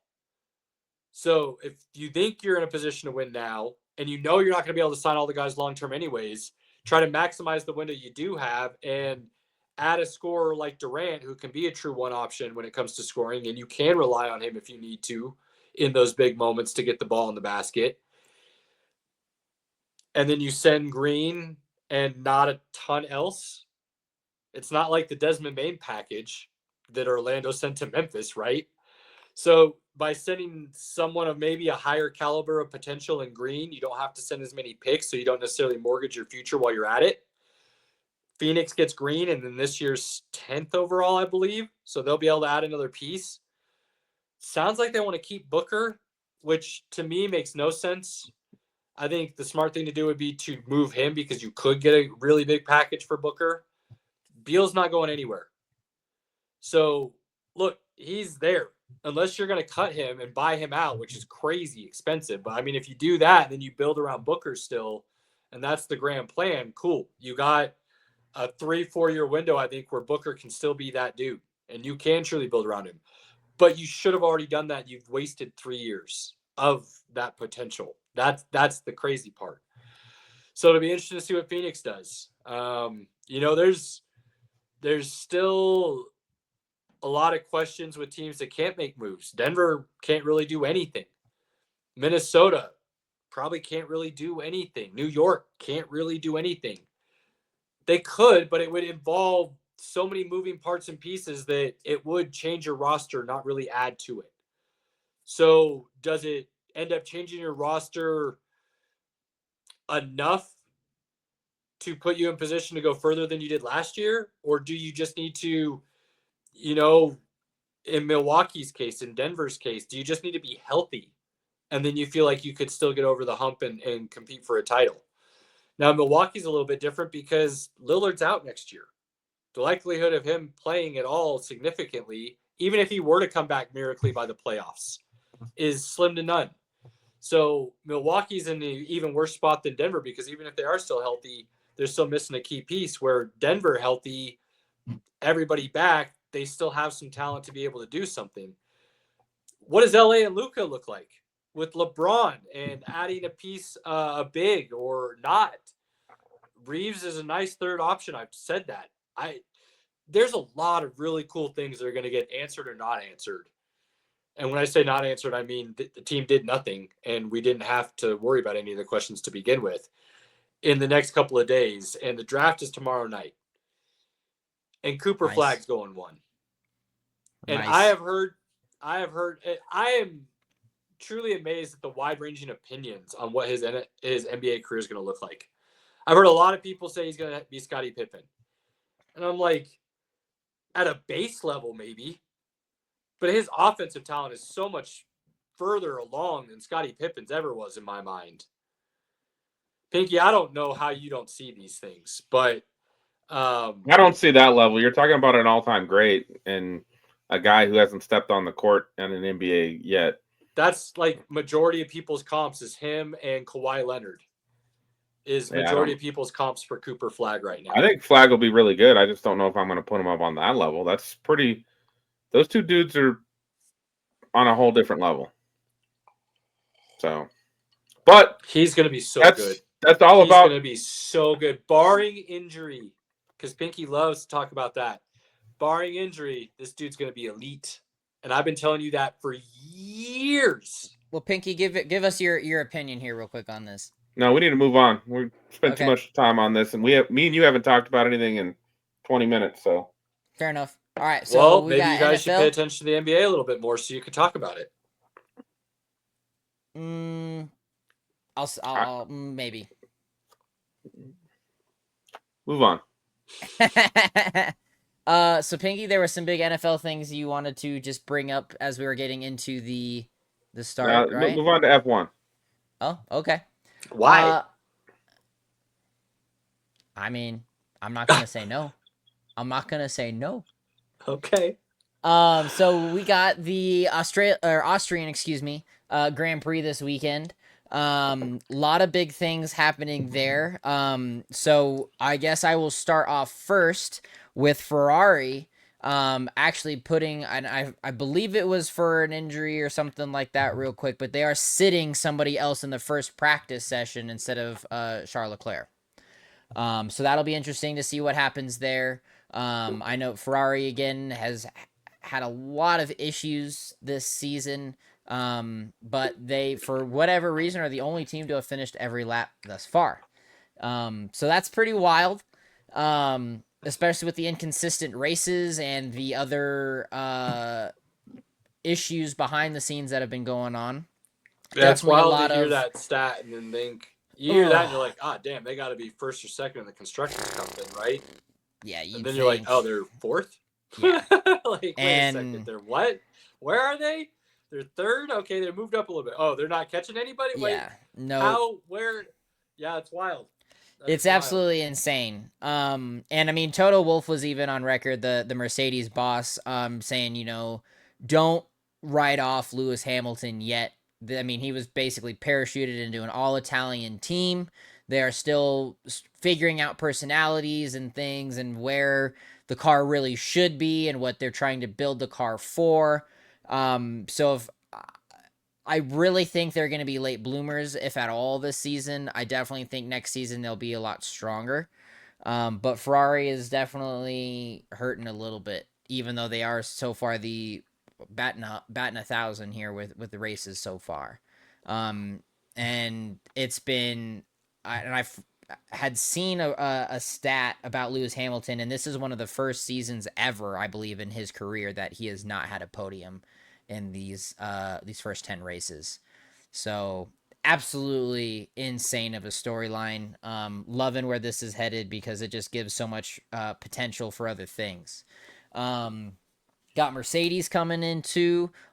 So if you think you're in a position to win now, and you know you're not going to be able to sign all the guys long-term anyways, try to maximize the window you do have and add a scorer like Durant, who can be a true one option when it comes to scoring, and you can rely on him if you need to in those big moments to get the ball in the basket. And then you send Green and not a ton else. It's not like the Desmond Bain package that Orlando sent to Memphis, right? So by sending someone of maybe a higher caliber of potential in Green, you don't have to send as many picks, so you don't necessarily mortgage your future while you're at it. Phoenix gets Green, and then this year's 10th overall, I believe. So they'll be able to add another piece. Sounds like they want to keep Booker, which to me makes no sense. I think the smart thing to do would be to move him because you could get a really big package for Booker. Beal's not going anywhere. So, look, he's there. Unless you're going to cut him and buy him out, which is crazy expensive. But, I mean, if you do that, then you build around Booker still, and that's the grand plan, cool. You got a 3-4 year window, I think, where Booker can still be that dude, and you can truly build around him. But you should have already done that. You've wasted 3 years of that potential. That's the crazy part. So it'll be interesting to see what Phoenix does. You know, there's still a lot of questions with teams that can't make moves. Denver can't really do anything. Minnesota probably can't really do anything. New York can't really do anything. They could, but it would involve so many moving parts and pieces that it would change your roster, not really add to it. So does it end up changing your roster enough to put you in position to go further than you did last year? Or do you just need to, you know, in Milwaukee's case, in Denver's case, do you just need to be healthy? And then you feel like you could still get over the hump and compete for a title. Now, Milwaukee's a little bit different because Lillard's out next year. The likelihood of him playing at all significantly, even if he were to come back miraculously by the playoffs, is slim to none. So Milwaukee's in an even worse spot than Denver because even if they are still healthy, they're still missing a key piece where Denver healthy everybody back, they still have some talent to be able to do something. What does LA and Luka look like with LeBron and adding a piece, a big or not? Reeves is a nice third option. I've said that. There's a lot of really cool things that are going to get answered or not answered. And when I say not answered, I mean the team did nothing, and we didn't have to worry about any of the questions to begin with in the next couple of days. And the draft is tomorrow night. And Cooper Nice. Flagg's going 1. And Nice. I am truly amazed at the wide-ranging opinions on what his NBA career is going to look like. I've heard a lot of people say he's going to be Scottie Pippen. And I'm like, at a base level, maybe. But his offensive talent is so much further along than Scottie Pippen's ever was in my mind. Pinky, I don't know how you don't see these things, but I don't see that level. You're talking about an all-time great and a guy who hasn't stepped on the court in an NBA yet. That's like majority of people's comps is him and Kawhi Leonard. Is majority of people's comps for Cooper Flagg right now. I think Flagg will be really good. I just don't know if I'm going to put him up on that level. That's pretty. Those two dudes are on a whole different level. So, but he's going to be so good. That's all about. He's going to be so good, barring injury, because Pinky loves to talk about that. Barring injury, this dude's going to be elite, and I've been telling you that for years. Well, Pinky, give us your opinion here real quick on this. No, we need to move on. We spent too much time on this, and me and you haven't talked about anything in 20 minutes. So fair enough. All right. So maybe you guys should pay attention to the NBA a little bit more so you can talk about it. I'll maybe move on. So Pinky, there were some big NFL things you wanted to just bring up as we were getting into the start, right? Move on to F1. Oh, okay. Why? I mean, I'm not gonna say no. I'm not gonna say no. Okay. So we got the Austrian, Grand Prix this weekend. Lot of big things happening there. So I guess I will start off first with Ferrari. Actually putting, and I believe it was for an injury or something like that real quick, but they are sitting somebody else in the first practice session instead of Charles Leclerc. So that'll be interesting to see what happens there. I know Ferrari again has had a lot of issues this season, but they, for whatever reason, are the only team to have finished every lap thus far. So that's pretty wild. Especially with the inconsistent races and the other issues behind the scenes that have been going on. That's wild to hear that stat and then think you hear that and you're like, damn, they got to be first or second in the Constructors' Cup, then, right? Yeah, and then you're like, oh, they're fourth. Yeah. Like, wait a second, they're what? Where are they? They're third. Okay, they moved up a little bit. Oh, they're not catching anybody. Wait, yeah, no. How? Where? Yeah, it's wild. It's absolutely insane. And I mean, Toto Wolff was even on record, the Mercedes boss, saying, don't write off Lewis Hamilton yet. I mean, he was basically parachuted into an all-Italian team. They are still figuring out personalities and things and where the car really should be and what they're trying to build the car for. So if I really think they're going to be late bloomers, if at all, this season. I definitely think next season they'll be a lot stronger. But Ferrari is definitely hurting a little bit, even though they are so far the batting 1,000 here with the races so far. And it's been, I've had seen a stat about Lewis Hamilton, and this is one of the first seasons ever, I believe, in his career that he has not had a podium in these first 10 races. So absolutely insane of a storyline. Loving where this is headed because it just gives so much potential for other things. Got Mercedes coming in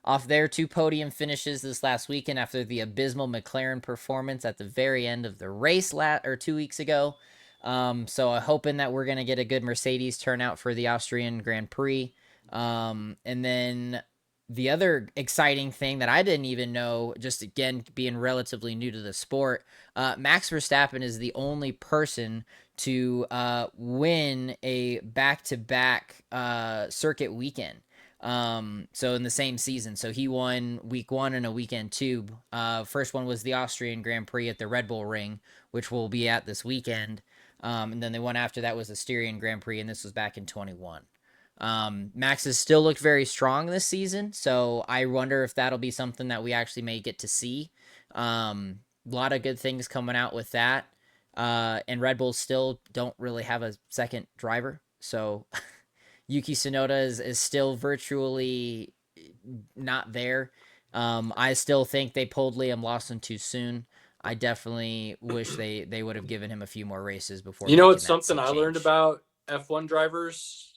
off their 2 podium finishes this last weekend after the abysmal McLaren performance at the very end of the race 2 weeks ago. So I'm hoping that we're going to get a good Mercedes turnout for the Austrian Grand Prix. And then the other exciting thing that I didn't even know, just again being relatively new to the sport, Max Verstappen is the only person to win a back-to-back circuit weekend. So in the same season. So he won week 1 and a weekend 2. First one was the Austrian Grand Prix at the Red Bull Ring, which we'll be at this weekend. And then the one after that was the Styrian Grand Prix, and this was back in 21. Max has still looked very strong this season, so I wonder if that'll be something that we actually may get to see. A lot of good things coming out with that. And Red Bull still don't really have a second driver, so Yuki Tsunoda is still virtually not there. I still think they pulled Liam Lawson too soon. I definitely wish they would have given him a few more races before. You know, it's something I learned about F1 drivers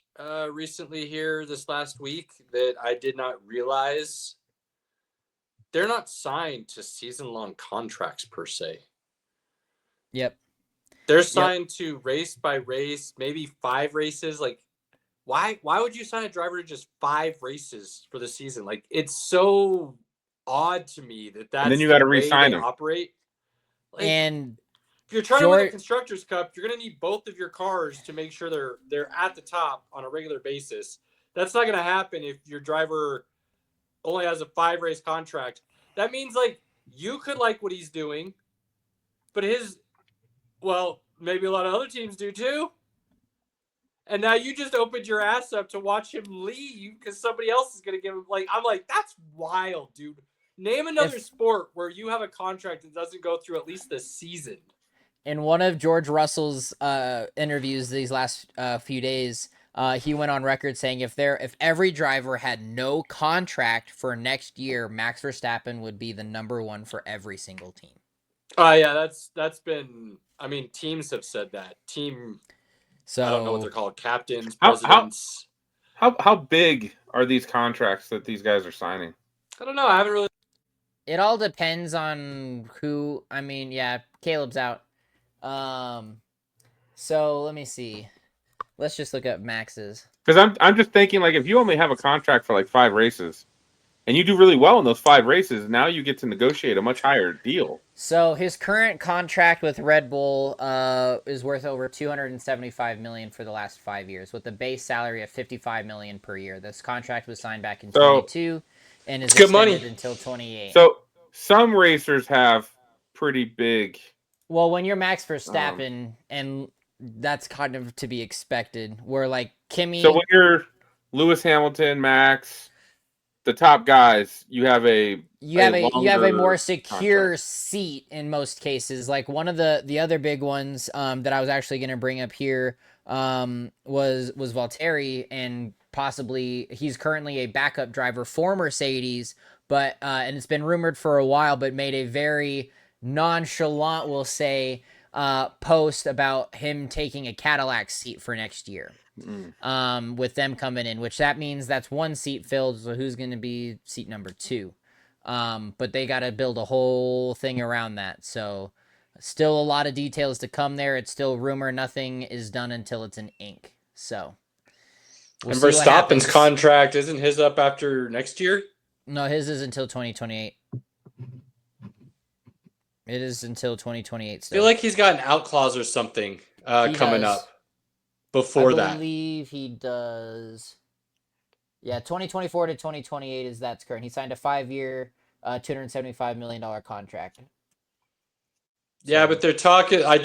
recently here this last week that I did not realize. They're not signed to season-long contracts per se. Yep. They're signed to race by race, maybe 5 races. Like, why would you sign a driver to just 5 races for the season? Like, it's so odd to me that's and then you got to re-sign them. Operate. Like, and if you're trying to win a Constructors Cup, you're going to need both of your cars to make sure they're at the top on a regular basis. That's not going to happen if your driver only has a 5-race contract. That means, like, you could like what he's doing, but maybe a lot of other teams do too. And now you just opened your ass up to watch him leave because somebody else is going to give him, like, I'm like, that's wild, dude. Name another sport where you have a contract that doesn't go through at least the season. In one of George Russell's interviews these last few days, he went on record saying if every driver had no contract for next year, Max Verstappen would be the number 1 for every single team. Yeah, that's been. I mean, teams have said that. So I don't know what they're called. Captains, presidents. How big are these contracts that these guys are signing? I don't know. I haven't really. It all depends on who. I mean, yeah, Caleb's out. So let me see. Let's just look up Max's. Because I'm just thinking, like, if you only have a contract for like 5 races, and you do really well in those 5 races, now you get to negotiate a much higher deal. So his current contract with Red Bull is worth over $275 million for the last 5 years, with a base salary of $55 million per year. This contract was signed back in 2022 and is extended until 28. So some racers have pretty big. Well, when you're Max Verstappen, and that's kind of to be expected, where like Kimi. So when you're Lewis Hamilton, Max, the top guys, you have a more secure contract. Seat in most cases. Like one of the other big ones that I was actually going to bring up here was Valtteri, and possibly he's currently a backup driver for Mercedes, but and it's been rumored for a while, but made a very nonchalant, we'll say, post about him taking a Cadillac seat for next year. With them coming in, which that means that's 1 seat filled. So who's going to be seat number 2? But they got to build a whole thing around that. So still a lot of details to come there. It's still rumor. Nothing is done until it's in ink. So. And Verstappen's contract, isn't his up after next year? No, his is until 2028. It is until 2028. Still. I feel like he's got an out clause or something coming up. Before that, I believe he does. Yeah, 2024 to 2028 is that's current. He signed a 5-year, $275 million contract. Yeah, but they're talking. I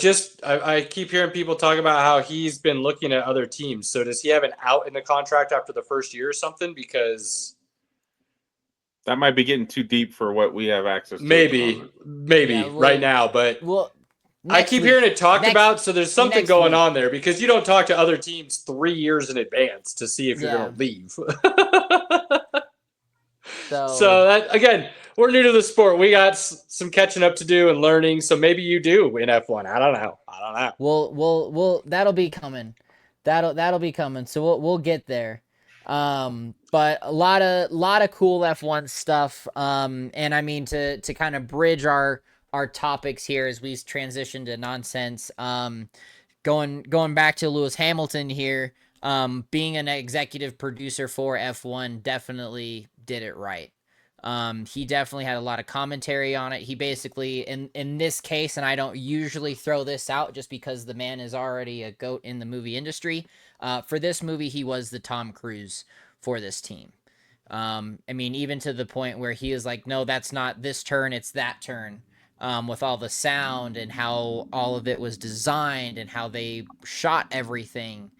keep hearing people talk about how he's been looking at other teams. So does he have an out in the contract after the first year or something? Because that might be getting too deep for what we have access to. Maybe right now, but I keep hearing it talked about, so there's something going on there because you don't talk to other teams 3 years in advance to see if you're going to leave. So that, again, we're new to the sport. We got some catching up to do and learning. So maybe you do in F1. I don't know. We'll that'll be coming. That'll be coming. So we'll get there. But a lot of cool F1 stuff. And I mean to kind of bridge our topics here as we transition to nonsense. Going back to Lewis Hamilton here, being an executive producer for F1 definitely did it right. He definitely had a lot of commentary on it. He basically, in this case, and I don't usually throw this out just because the man is already a GOAT in the movie industry. For this movie, he was the Tom Cruise for this team. I mean, even to the point where he is like, no, that's not this turn, it's that turn. With all the sound and how all of it was designed and how they shot everything.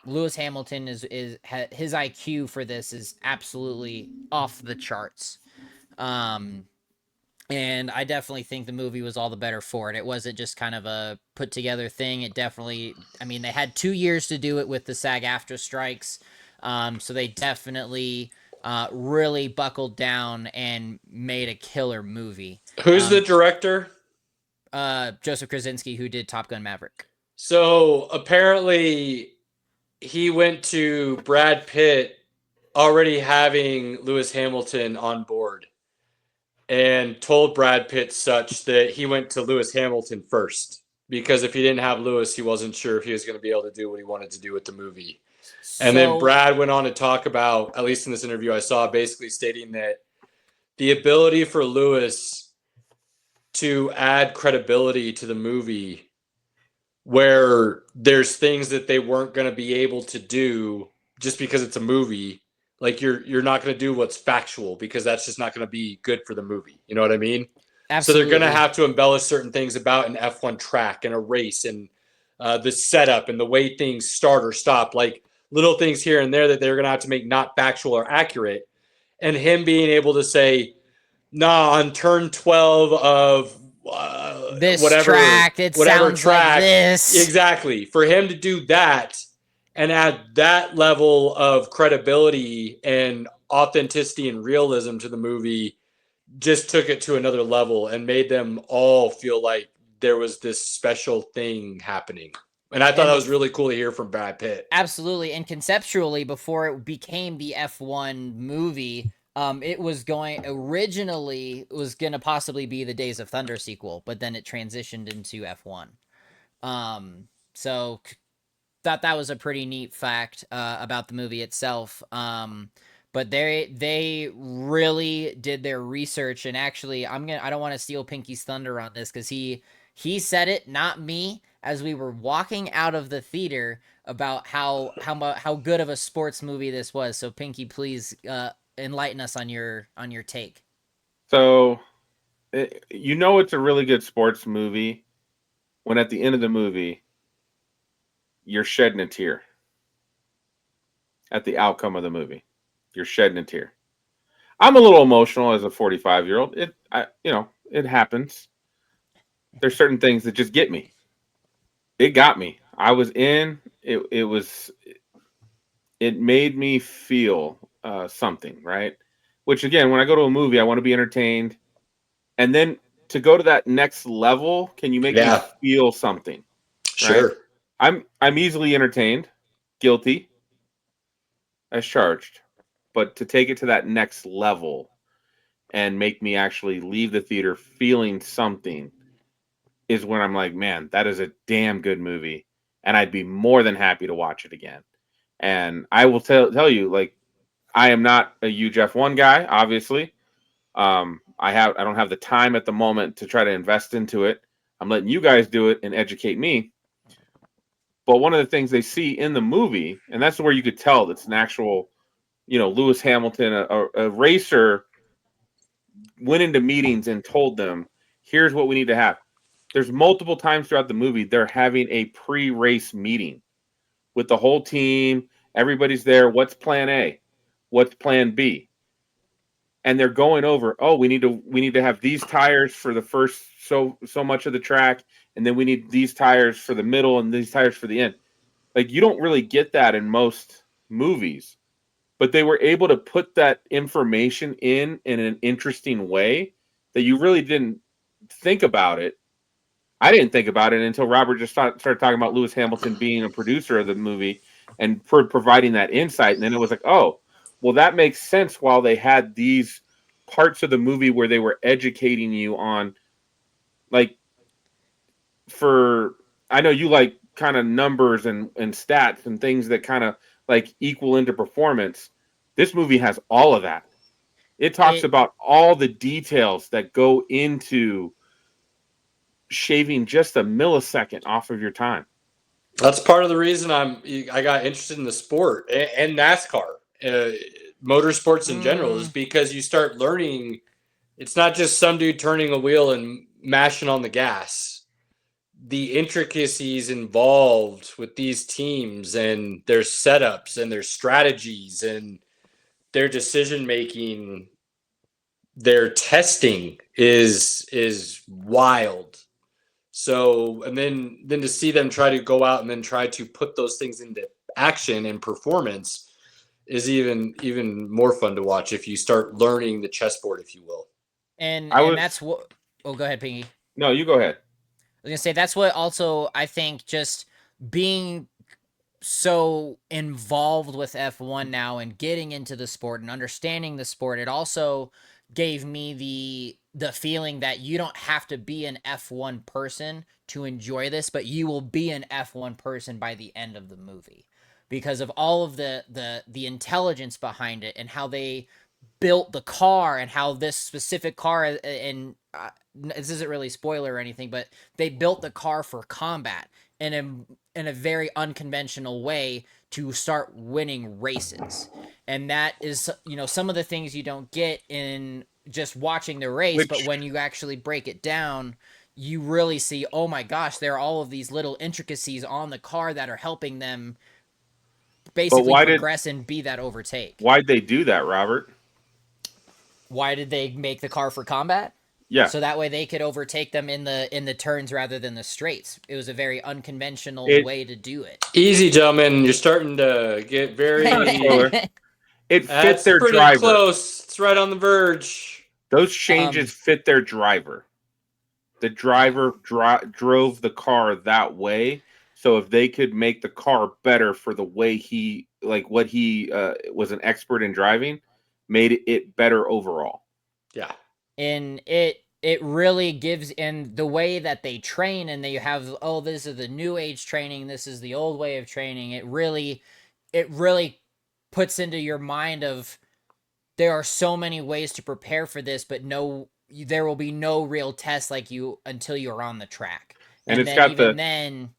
Lewis Hamilton is his IQ for this is absolutely off the charts. And I definitely think the movie was all the better for it. It wasn't just kind of a put together thing. It definitely, I mean, they had 2 years to do it with the SAG-AFTRA strikes. So they definitely really buckled down and made a killer movie. Who's the director? Joseph Krasinski, who did Top Gun Maverick. So apparently he went to Brad Pitt already having Lewis Hamilton on board and told Brad Pitt such that he went to Lewis Hamilton first, because if he didn't have Lewis, he wasn't sure if he was going to be able to do what he wanted to do with the movie. And then Brad went on to talk about, at least in this interview I saw, basically stating that the ability for Lewis to add credibility to the movie where there's things that they weren't going to be able to do just because it's a movie. Like you're not going to do what's factual because that's just not going to be good for the movie. You know what I mean? Absolutely. So they're going to have to embellish certain things about an F1 track and a race and the setup and the way things start or stop, like little things here and there that they're going to have to make not factual or accurate. And him being able to say, nah, on turn 12 of this track, it sounds like this. Exactly. For him to do that and add that level of credibility and authenticity and realism to the movie just took it to another level and made them all feel like there was this special thing happening. And I thought that was really cool to hear from Brad Pitt. Absolutely. And conceptually, before it became the F1 movie, it was going to possibly be the Days of Thunder sequel, but then it transitioned into F1. So thought that was a pretty neat fact about the movie itself. But they really did their research, and actually, I don't want to steal Pinky's thunder on this because he said it, not me, as we were walking out of the theater about how good of a sports movie this was. So Pinky, please enlighten us on your take. So, it's a really good sports movie when at the end of the movie you're shedding a tear. At the outcome of the movie, you're shedding a tear. I'm a little emotional as a 45-year-old. It happens. There's certain things that just get me. It got me. I was in. It made me feel something, right? Which again, when I go to a movie, I want to be entertained, and then to go to that next level, can you make me feel something? Sure. Right? I'm easily entertained, guilty as charged, but to take it to that next level and make me actually leave the theater feeling something is when I'm like, man, that is a damn good movie, and I'd be more than happy to watch it again. And I will tell you, like, I am not a huge F1 guy, obviously. I don't have the time at the moment to try to invest into it. I'm letting you guys do it and educate me. But one of the things they see in the movie, and that's where you could tell that's an actual, Lewis Hamilton, a racer, went into meetings and told them, here's what we need to have. There's multiple times throughout the movie they're having a pre-race meeting with the whole team. Everybody's there. What's plan A? What's plan B? And they're going over, we need to have these tires for the first so much of the track, and then we need these tires for the middle and these tires for the end. Like, you don't really get that in most movies, but they were able to put that information in an interesting way that you really didn't think about it. I didn't think about it until Robert just started talking about Lewis Hamilton being a producer of the movie and providing that insight. And then it was like, oh, well, that makes sense while they had these parts of the movie where they were educating you on, like, I know you like kind of numbers and stats and things that kind of like equal into performance. This movie has all of that. It talks about all the details that go into shaving just a millisecond off of your time. That's part of the reason I got interested in the sport and NASCAR, motorsports in general, is because you start learning. It's not just some dude turning a wheel and mashing on the gas. The intricacies involved with these teams and their setups and their strategies and their decision making, their testing is wild. So, and then to see them try to go out and then try to put those things into action and performance is even more fun to watch if you start learning the chessboard, if you will. And that's what. Oh, go ahead, Pingy. No, you go ahead. I was gonna say that's what also I think just being so involved with F1 now and getting into the sport and understanding the sport, it also gave me the feeling that you don't have to be an F1 person to enjoy this, but you will be an F1 person by the end of the movie because of all of the intelligence behind it and how they built the car and how this specific car and this isn't really spoiler or anything, but they built the car for combat in a very unconventional way to start winning races. And that is, some of the things you don't get in just watching the race, but when you actually break it down, you really see, oh my gosh, there are all of these little intricacies on the car that are helping them basically progress and be that overtake. Why'd they do that, Robert? Why did they make the car for combat? Yeah. So that way they could overtake them in the turns rather than the straights. It was a very unconventional way to do it. Easy, gentlemen. You're starting to get very... It fit their driver. Pretty close. It's right on the verge. Those changes fit their driver. The driver drove the car that way. So if they could make the car better for the way he was an expert in driving, made it better overall. Yeah. And it really gives in the way that they train, and they have, this is the new age training, this is the old way of training. It really puts into your mind of there are so many ways to prepare for this, but there will be no real test like you until you're on the track. And it's got then.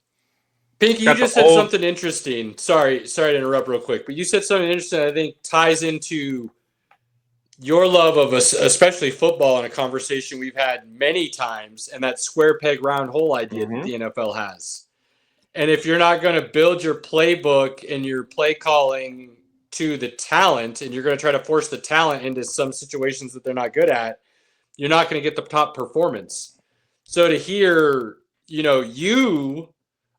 Pinky, you just said something interesting. Sorry to interrupt real quick, but you said something interesting I think ties into your love of especially football in a conversation we've had many times, and that square peg round hole idea that the NFL has. And if you're not going to build your playbook and your play calling to the talent, and you're going to try to force the talent into some situations that they're not good at, you're not going to get the top performance. So to hear, you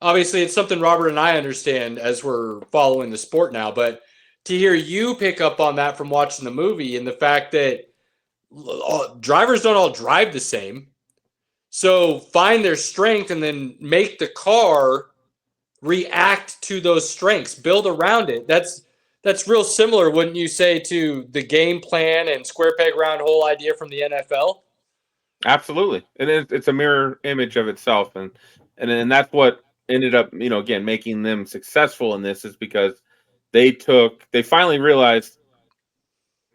obviously it's something Robert and I understand as we're following the sport now, but to hear you pick up on that from watching the movie and the fact that drivers don't all drive the same. So find their strength and then make the car react to those strengths, build around it. That's real similar, wouldn't you say, to the game plan and square peg round hole idea from the NFL? Absolutely. And it's a mirror image of itself. And that's what ended up, again, making them successful in this, is because they finally realized,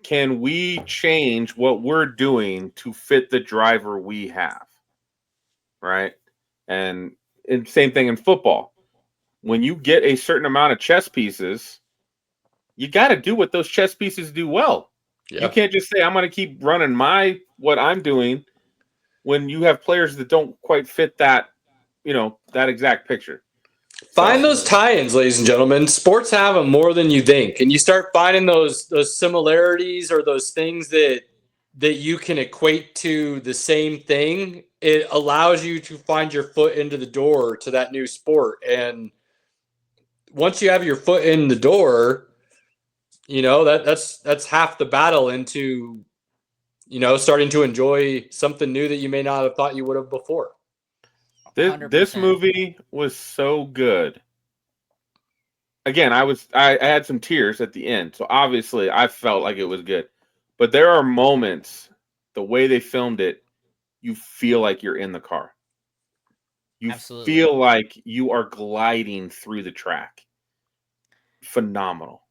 can we change what we're doing to fit the driver we have? Right. And same thing in football. When you get a certain amount of chess pieces, you got to do what those chess pieces do well. Yep. You can't just say, I'm going to keep running what I'm doing when you have players that don't quite fit that, that exact picture. Find those tie-ins, ladies and gentlemen. Sports have them more than you think. And you start finding those similarities or those things that you can equate to the same thing. It allows you to find your foot into the door to that new sport. And once you have your foot in the door, that's half the battle into, starting to enjoy something new that you may not have thought you would have before. This movie was so good. Again, I had some tears at the end, so obviously I felt like it was good. But there are moments, the way they filmed it, you feel like you're in the car. You Absolutely. Feel like you are gliding through the track. Phenomenal.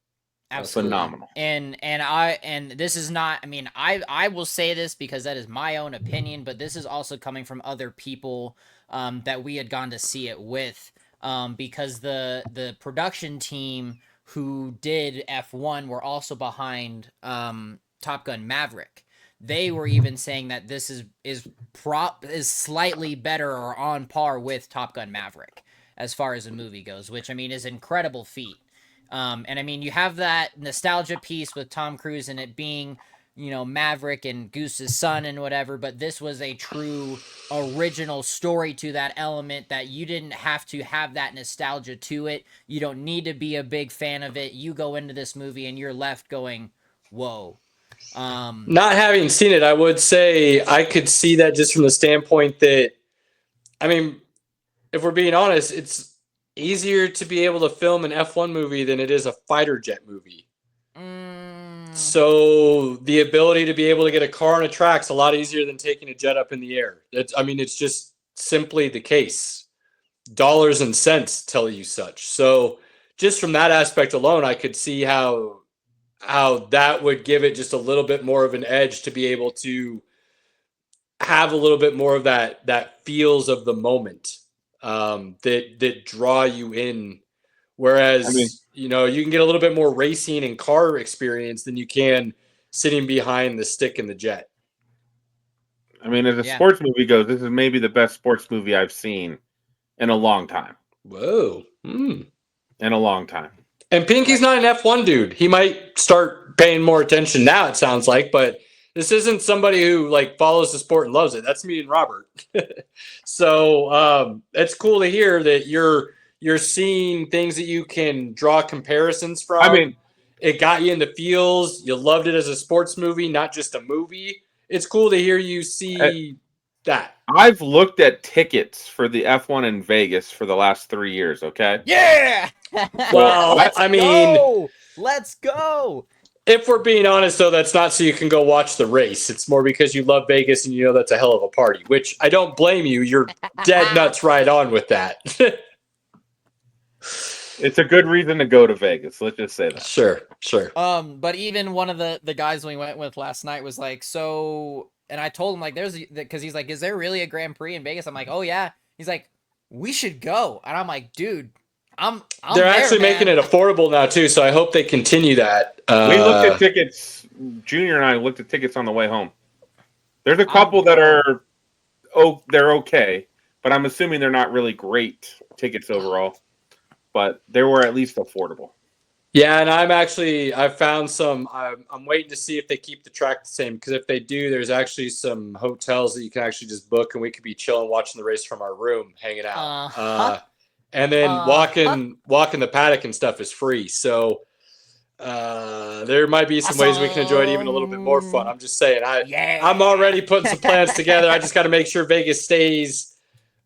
Absolutely. phenomenal. And this is not, I mean, I will say this because that is my own opinion, but this is also coming from other people that we had gone to see it with, because the production team who did F1 were also behind Top Gun Maverick. They were even saying that this is slightly better or on par with Top Gun Maverick as far as the movie goes, which I mean is an incredible feat. And I mean, you have that nostalgia piece with Tom Cruise and it being, you know, Maverick and Goose's son and whatever, but this was a true original story to that element that you didn't have to have that nostalgia to it. You don't need to be a big fan of it. You go into this movie and you're left going, whoa. Not having seen it, I would say I could see that just from the standpoint that, I mean, if we're being honest, it's easier to be able to film an F1 movie than it is a fighter jet movie. So the ability to be able to get a car on a track is a lot easier than taking a jet up in the air. It's just simply the case. Dollars and cents tell you such. So just from that aspect alone, I could see how that would give it just a little bit more of an edge to be able to have a little bit more of that feels of the moment that draw you in. Whereas, I mean, you know, you can get a little bit more racing and car experience than you can sitting behind the stick in the jet. I mean, as a sports movie goes, this is maybe the best sports movie I've seen in a long time. Whoa. In a long time. And Pinky's not an F1 dude. He might start paying more attention now, it sounds like, but this isn't somebody who like follows the sport and loves it. That's me and Robert. So it's cool to hear that you're seeing things that you can draw comparisons from. I mean, it got you into feels. You loved it as a sports movie, not just a movie. It's cool to hear you see that. I've looked at tickets for the F1 in Vegas for the last 3 years, okay? Yeah! Well, Let's go! If we're being honest, though, that's not so you can go watch the race. It's more because you love Vegas and you know that's a hell of a party, which I don't blame you. You're dead nuts right on with that. It's a good reason to go to Vegas. Let's just say that. Sure. But even one of the guys we went with last night was like, so, and I told him like, because he's like, is there really a Grand Prix in Vegas? I'm like, oh yeah. He's like, we should go. And I'm like, dude, they're actually making it affordable now too. So I hope they continue that. We looked at tickets. Junior and I looked at tickets on the way home. There's a couple that are, they're okay, but I'm assuming they're not really great tickets overall. But they were at least affordable. Yeah, and I've found some. I'm waiting to see if they keep the track the same, because if they do, there's actually some hotels that you can actually just book, and we could be chilling, watching the race from our room, hanging out. And then walking the paddock and stuff is free. So there might be some ways we can enjoy it even a little bit more fun. I'm just saying. I'm already putting some plans together. I just got to make sure Vegas stays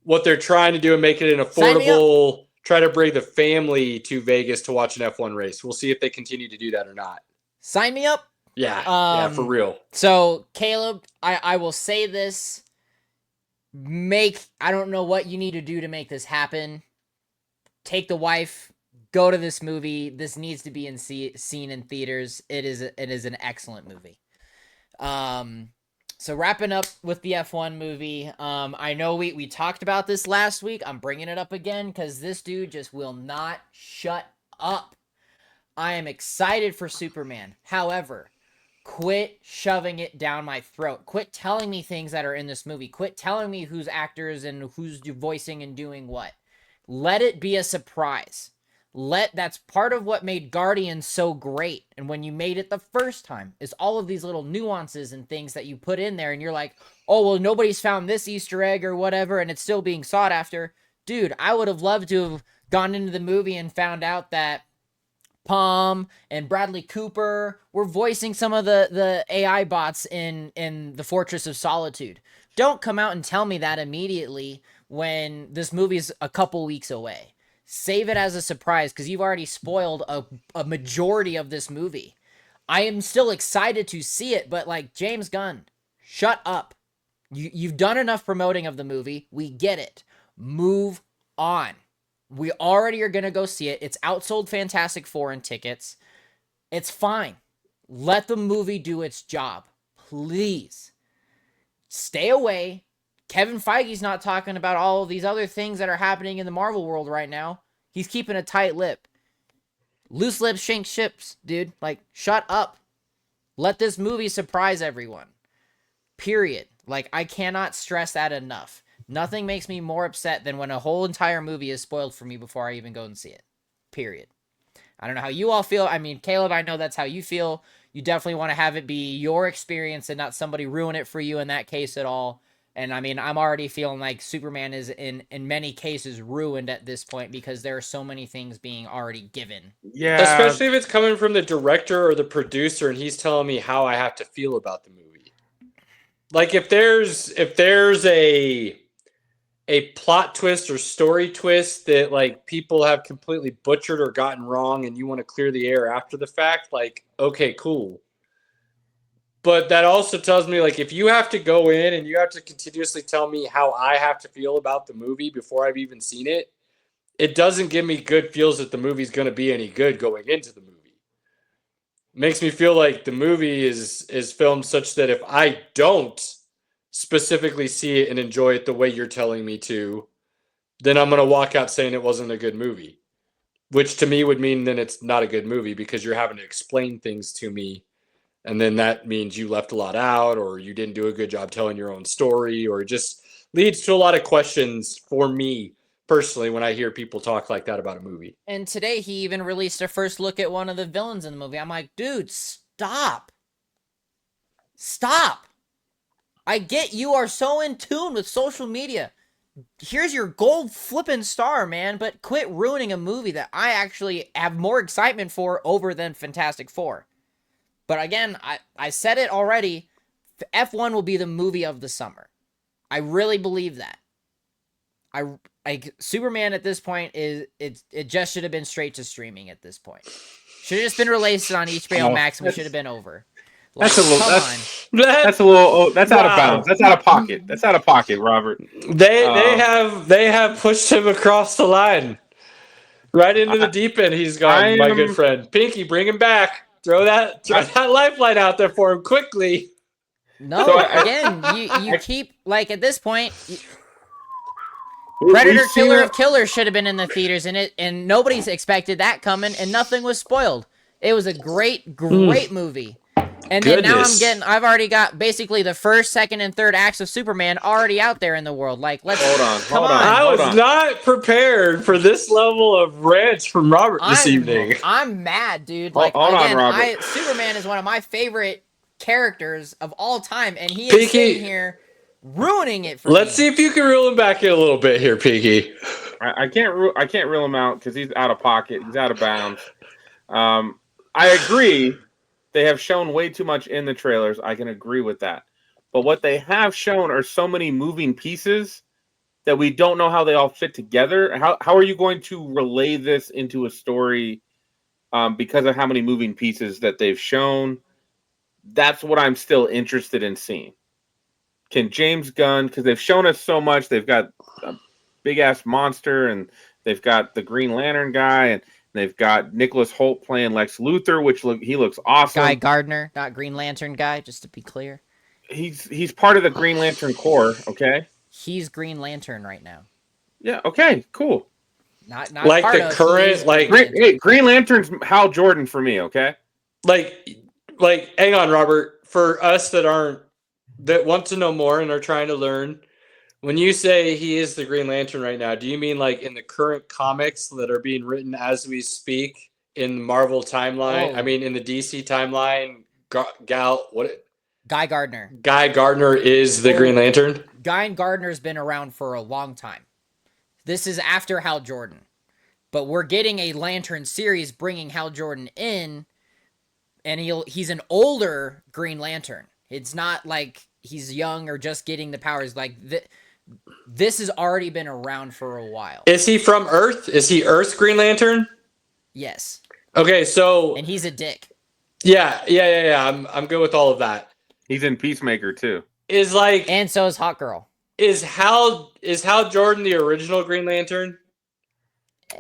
what they're trying to do and make it an affordable. Try to bring the family to Vegas to watch an F1 race. We'll see if they continue to do that or not. Sign me up. Yeah, for real. So, Caleb, I will say this. I don't know what you need to do to make this happen. Take the wife. Go to this movie. This needs to be seen in theaters. It is an excellent movie. So wrapping up with the F1 movie, I know we talked about this last week. I'm bringing it up again because this dude just will not shut up. I am excited for Superman. However, quit shoving it down my throat. Quit telling me things that are in this movie. Quit telling me who's actors and who's voicing and doing what. Let it be a surprise. That's part of what made Guardians so great. And when you made it the first time, is all of these little nuances and things that you put in there, and you're like, oh, well, nobody's found this Easter egg or whatever, and it's still being sought after. Dude, I would have loved to have gone into the movie and found out that Palm and Bradley Cooper were voicing some of the AI bots in the Fortress of Solitude. Don't come out and tell me that immediately when this movie's a couple weeks away. Save it as a surprise, because you've already spoiled a majority of this movie. I am still excited to see it, but like, James Gunn, shut up. You've done enough promoting of the movie. We get it. Move on. We already are going to go see it. It's outsold Fantastic Four in tickets. It's fine. Let the movie do its job. Please. Stay away. Kevin Feige's not talking about all of these other things that are happening in the Marvel world right now. He's keeping a tight lip. Loose lips sink ships, dude. Like, shut up. Let this movie surprise everyone. Period. Like, I cannot stress that enough. Nothing makes me more upset than when a whole entire movie is spoiled for me before I even go and see it. Period. I don't know how you all feel. I mean, Caleb, I know that's how you feel. You definitely want to have it be your experience and not somebody ruin it for you in that case at all. And I mean, I'm already feeling like Superman is in many cases ruined at this point because there are so many things being already given. Yeah. Especially if it's coming from the director or the producer and he's telling me how I have to feel about the movie. Like if there's a plot twist or story twist that like people have completely butchered or gotten wrong and you want to clear the air after the fact, like, okay, cool. But that also tells me, like, if you have to go in and you have to continuously tell me how I have to feel about the movie before I've even seen it, it doesn't give me good feels that the movie's going to be any good going into the movie. It makes me feel like the movie is filmed such that if I don't specifically see it and enjoy it the way you're telling me to, then I'm going to walk out saying it wasn't a good movie. Which to me would mean then it's not a good movie because you're having to explain things to me. And then that means you left a lot out or you didn't do a good job telling your own story, or it just leads to a lot of questions for me personally when I hear people talk like that about a movie. And today he even released a first look at one of the villains in the movie. I'm like, dude, stop. Stop. I get you are so in tune with social media. Here's your gold flipping star, man, but quit ruining a movie that I actually have more excitement for over than Fantastic Four. But again, I said it already, F1 will be the movie of the summer. I really believe that. Superman at this point it just should have been straight to streaming at this point. Should have just been released on HBO Max and we should have been over. Like, that's out of bounds. That's out of pocket. That's out of pocket, Robert. They have pushed him across the line. Right into the deep end he's gone, my good friend. Pinky, bring him back. Throw that lifeline out there for him quickly. No, again, you keep, like, at this point, Predator Killer of Killers should have been in the theaters, and nobody's expected that coming, and nothing was spoiled. It was a great movie. And then now I've already got basically the first, second, and third acts of Superman already out there in the world. Like, hold on. I was not prepared for this level of rant from Robert this evening. I'm mad, dude. Like, Superman is one of my favorite characters of all time, and he is sitting here ruining it for me. Let's see if you can reel him back in a little bit here, Pinky. I can't reel him out because he's out of pocket. He's out of bounds. I agree. They have shown way too much in the trailers. I can agree with that. But what they have shown are so many moving pieces that we don't know how they all fit together. How are you going to relay this into a story because of how many moving pieces that they've shown? That's what I'm still interested in seeing. Can James Gunn, because they've shown us so much, they've got a big-ass monster, and they've got the Green Lantern guy, and they've got Nicholas Hoult playing Lex Luthor, which he looks awesome. Guy Gardner, not Green Lantern guy, just to be clear. He's part of the Green Lantern Corps, okay? He's Green Lantern right now. Yeah, okay, cool. Not like part the of, current, like Green Lantern's Hal Jordan for me, okay? Like, hang on, Robert. For us that want to know more and are trying to learn, when you say he is the Green Lantern right now, do you mean like in the current comics that are being written as we speak in the Marvel timeline? Oh. I mean, in the DC timeline, Guy Gardner. Guy Gardner is the Green Lantern? Guy Gardner's been around for a long time. This is after Hal Jordan. But we're getting a Lantern series bringing Hal Jordan in, and he's an older Green Lantern. It's not like he's young or just getting the powers. Like, this has already been around for a while. Is he from Earth? Is he Earth's Green Lantern? Yes. Okay, so... And he's a dick. Yeah. I'm good with all of that. He's in Peacemaker, too. And so is Hot Girl. Is Hal Jordan the original Green Lantern?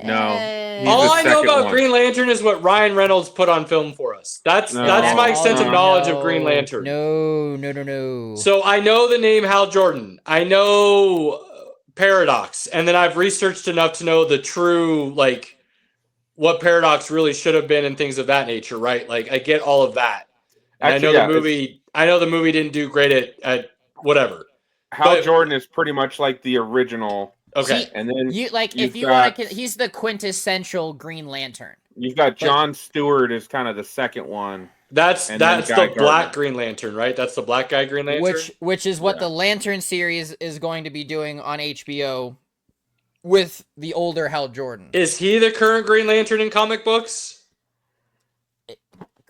No. Eh, He's All the I know second about one. Green Lantern is what Ryan Reynolds put on film for us. That's No. my extensive all- knowledge of Green no, Lantern. No. So I know the name Hal Jordan. I know Paradox, and then I've researched enough to know the true like what Paradox really should have been and things of that nature, right? Like I get all of that. And Actually, I know the movie didn't do great at whatever. Hal But- Jordan is pretty much like the original. Okay. See, And then you like you've if you want got- to, he's the quintessential Green Lantern. You've got John Stewart as kind of the second one. That's and then the Guy Black Gardner. Green Lantern, right? That's the Black Guy Green Lantern. Which is what Yeah. the Lantern series is going to be doing on HBO with the older Hal Jordan. Is he the current Green Lantern in comic books?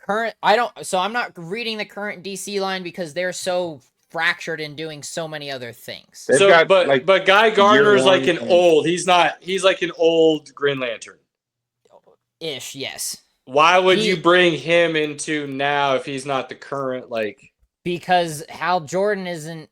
I'm not reading the current DC line because they're so fractured in doing so many other things. They've got, like, but Guy Gardner is year like one an and- old. He's like an old Green Lantern. Ish, yes. Why would He- you bring him into now if he's not the current like? Because Hal Jordan isn't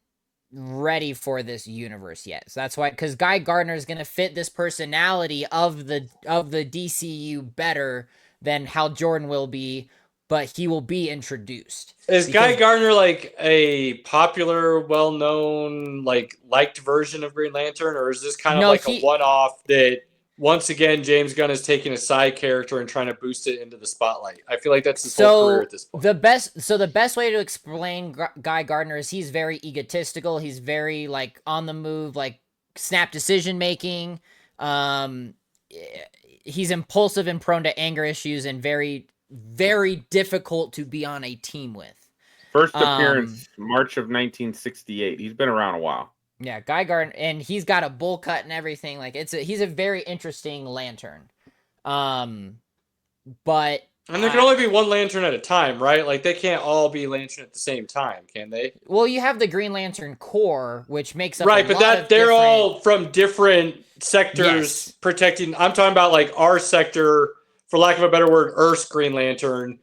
ready for this universe yet. So that's why, because Guy Gardner is going to fit this personality of the DCU better than Hal Jordan will be, but he will be introduced. Is Guy Because- Gardner like a popular, well-known, liked version of Green Lantern, or is this kind of No, like a one-off that once again James Gunn is taking a side character and trying to boost it into the spotlight? I feel like that's his whole career at this point. The best way to explain Guy Gardner is he's very egotistical. He's very like on the move, like snap decision making. He's impulsive and prone to anger issues and very, very difficult to be on a team with. First appearance, March of 1968. He's been around a while. Yeah, Guy Gardner, and he's got a bowl cut and everything. Like he's a very interesting Lantern. But And there can only be one Lantern at a time, right? Like they can't all be Lantern at the same time, can they? well, you have the Green Lantern Corps, which makes up Right, a but lot of they're different- all from different sectors Yes. protecting. I'm talking about like our sector, for lack of a better word, Earth's Green Lantern.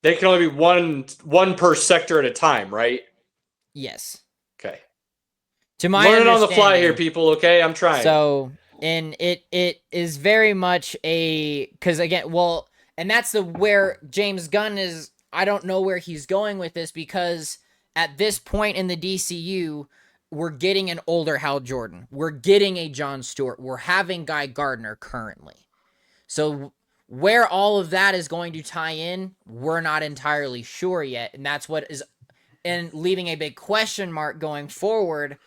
They can only be one per sector at a time, right? Yes. Okay. To my Learning on the fly understanding. here, people. Okay, I'm trying. So, and it is very much because again, well, and that's where James Gunn is. I don't know where he's going with this because at this point in the DCU, we're getting an older Hal Jordan. We're getting a John Stewart. We're having Guy Gardner currently. So where all of that is going to tie in, we're not entirely sure yet, and that's what is, and leaving a big question mark going forward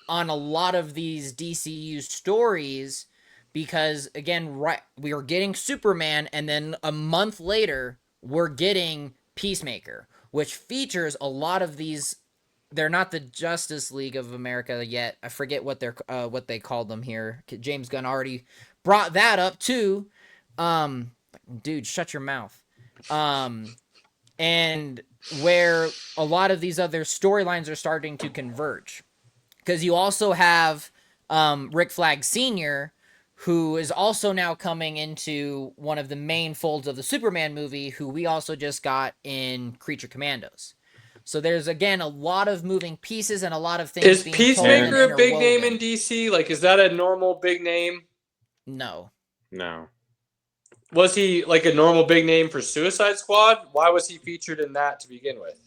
on a lot of these DCU stories, because again, right, we are getting Superman, and then a month later we're getting Peacemaker, which features a lot of these. They're not the Justice League of America yet. I forget what what they called them here. James Gunn already brought that up too. Dude, shut your mouth. And where a lot of these other storylines are starting to converge. Because you also have Rick Flag Sr., who is also now coming into one of the main folds of the Superman movie, who we also just got in Creature Commandos. So there's, again, a lot of moving pieces and a lot of things is being told Peacemaker and a big name interwoven. in DC? Like, is that a normal big name? No. No. Was he like a normal big name for Suicide Squad? Why was he featured in that to begin with?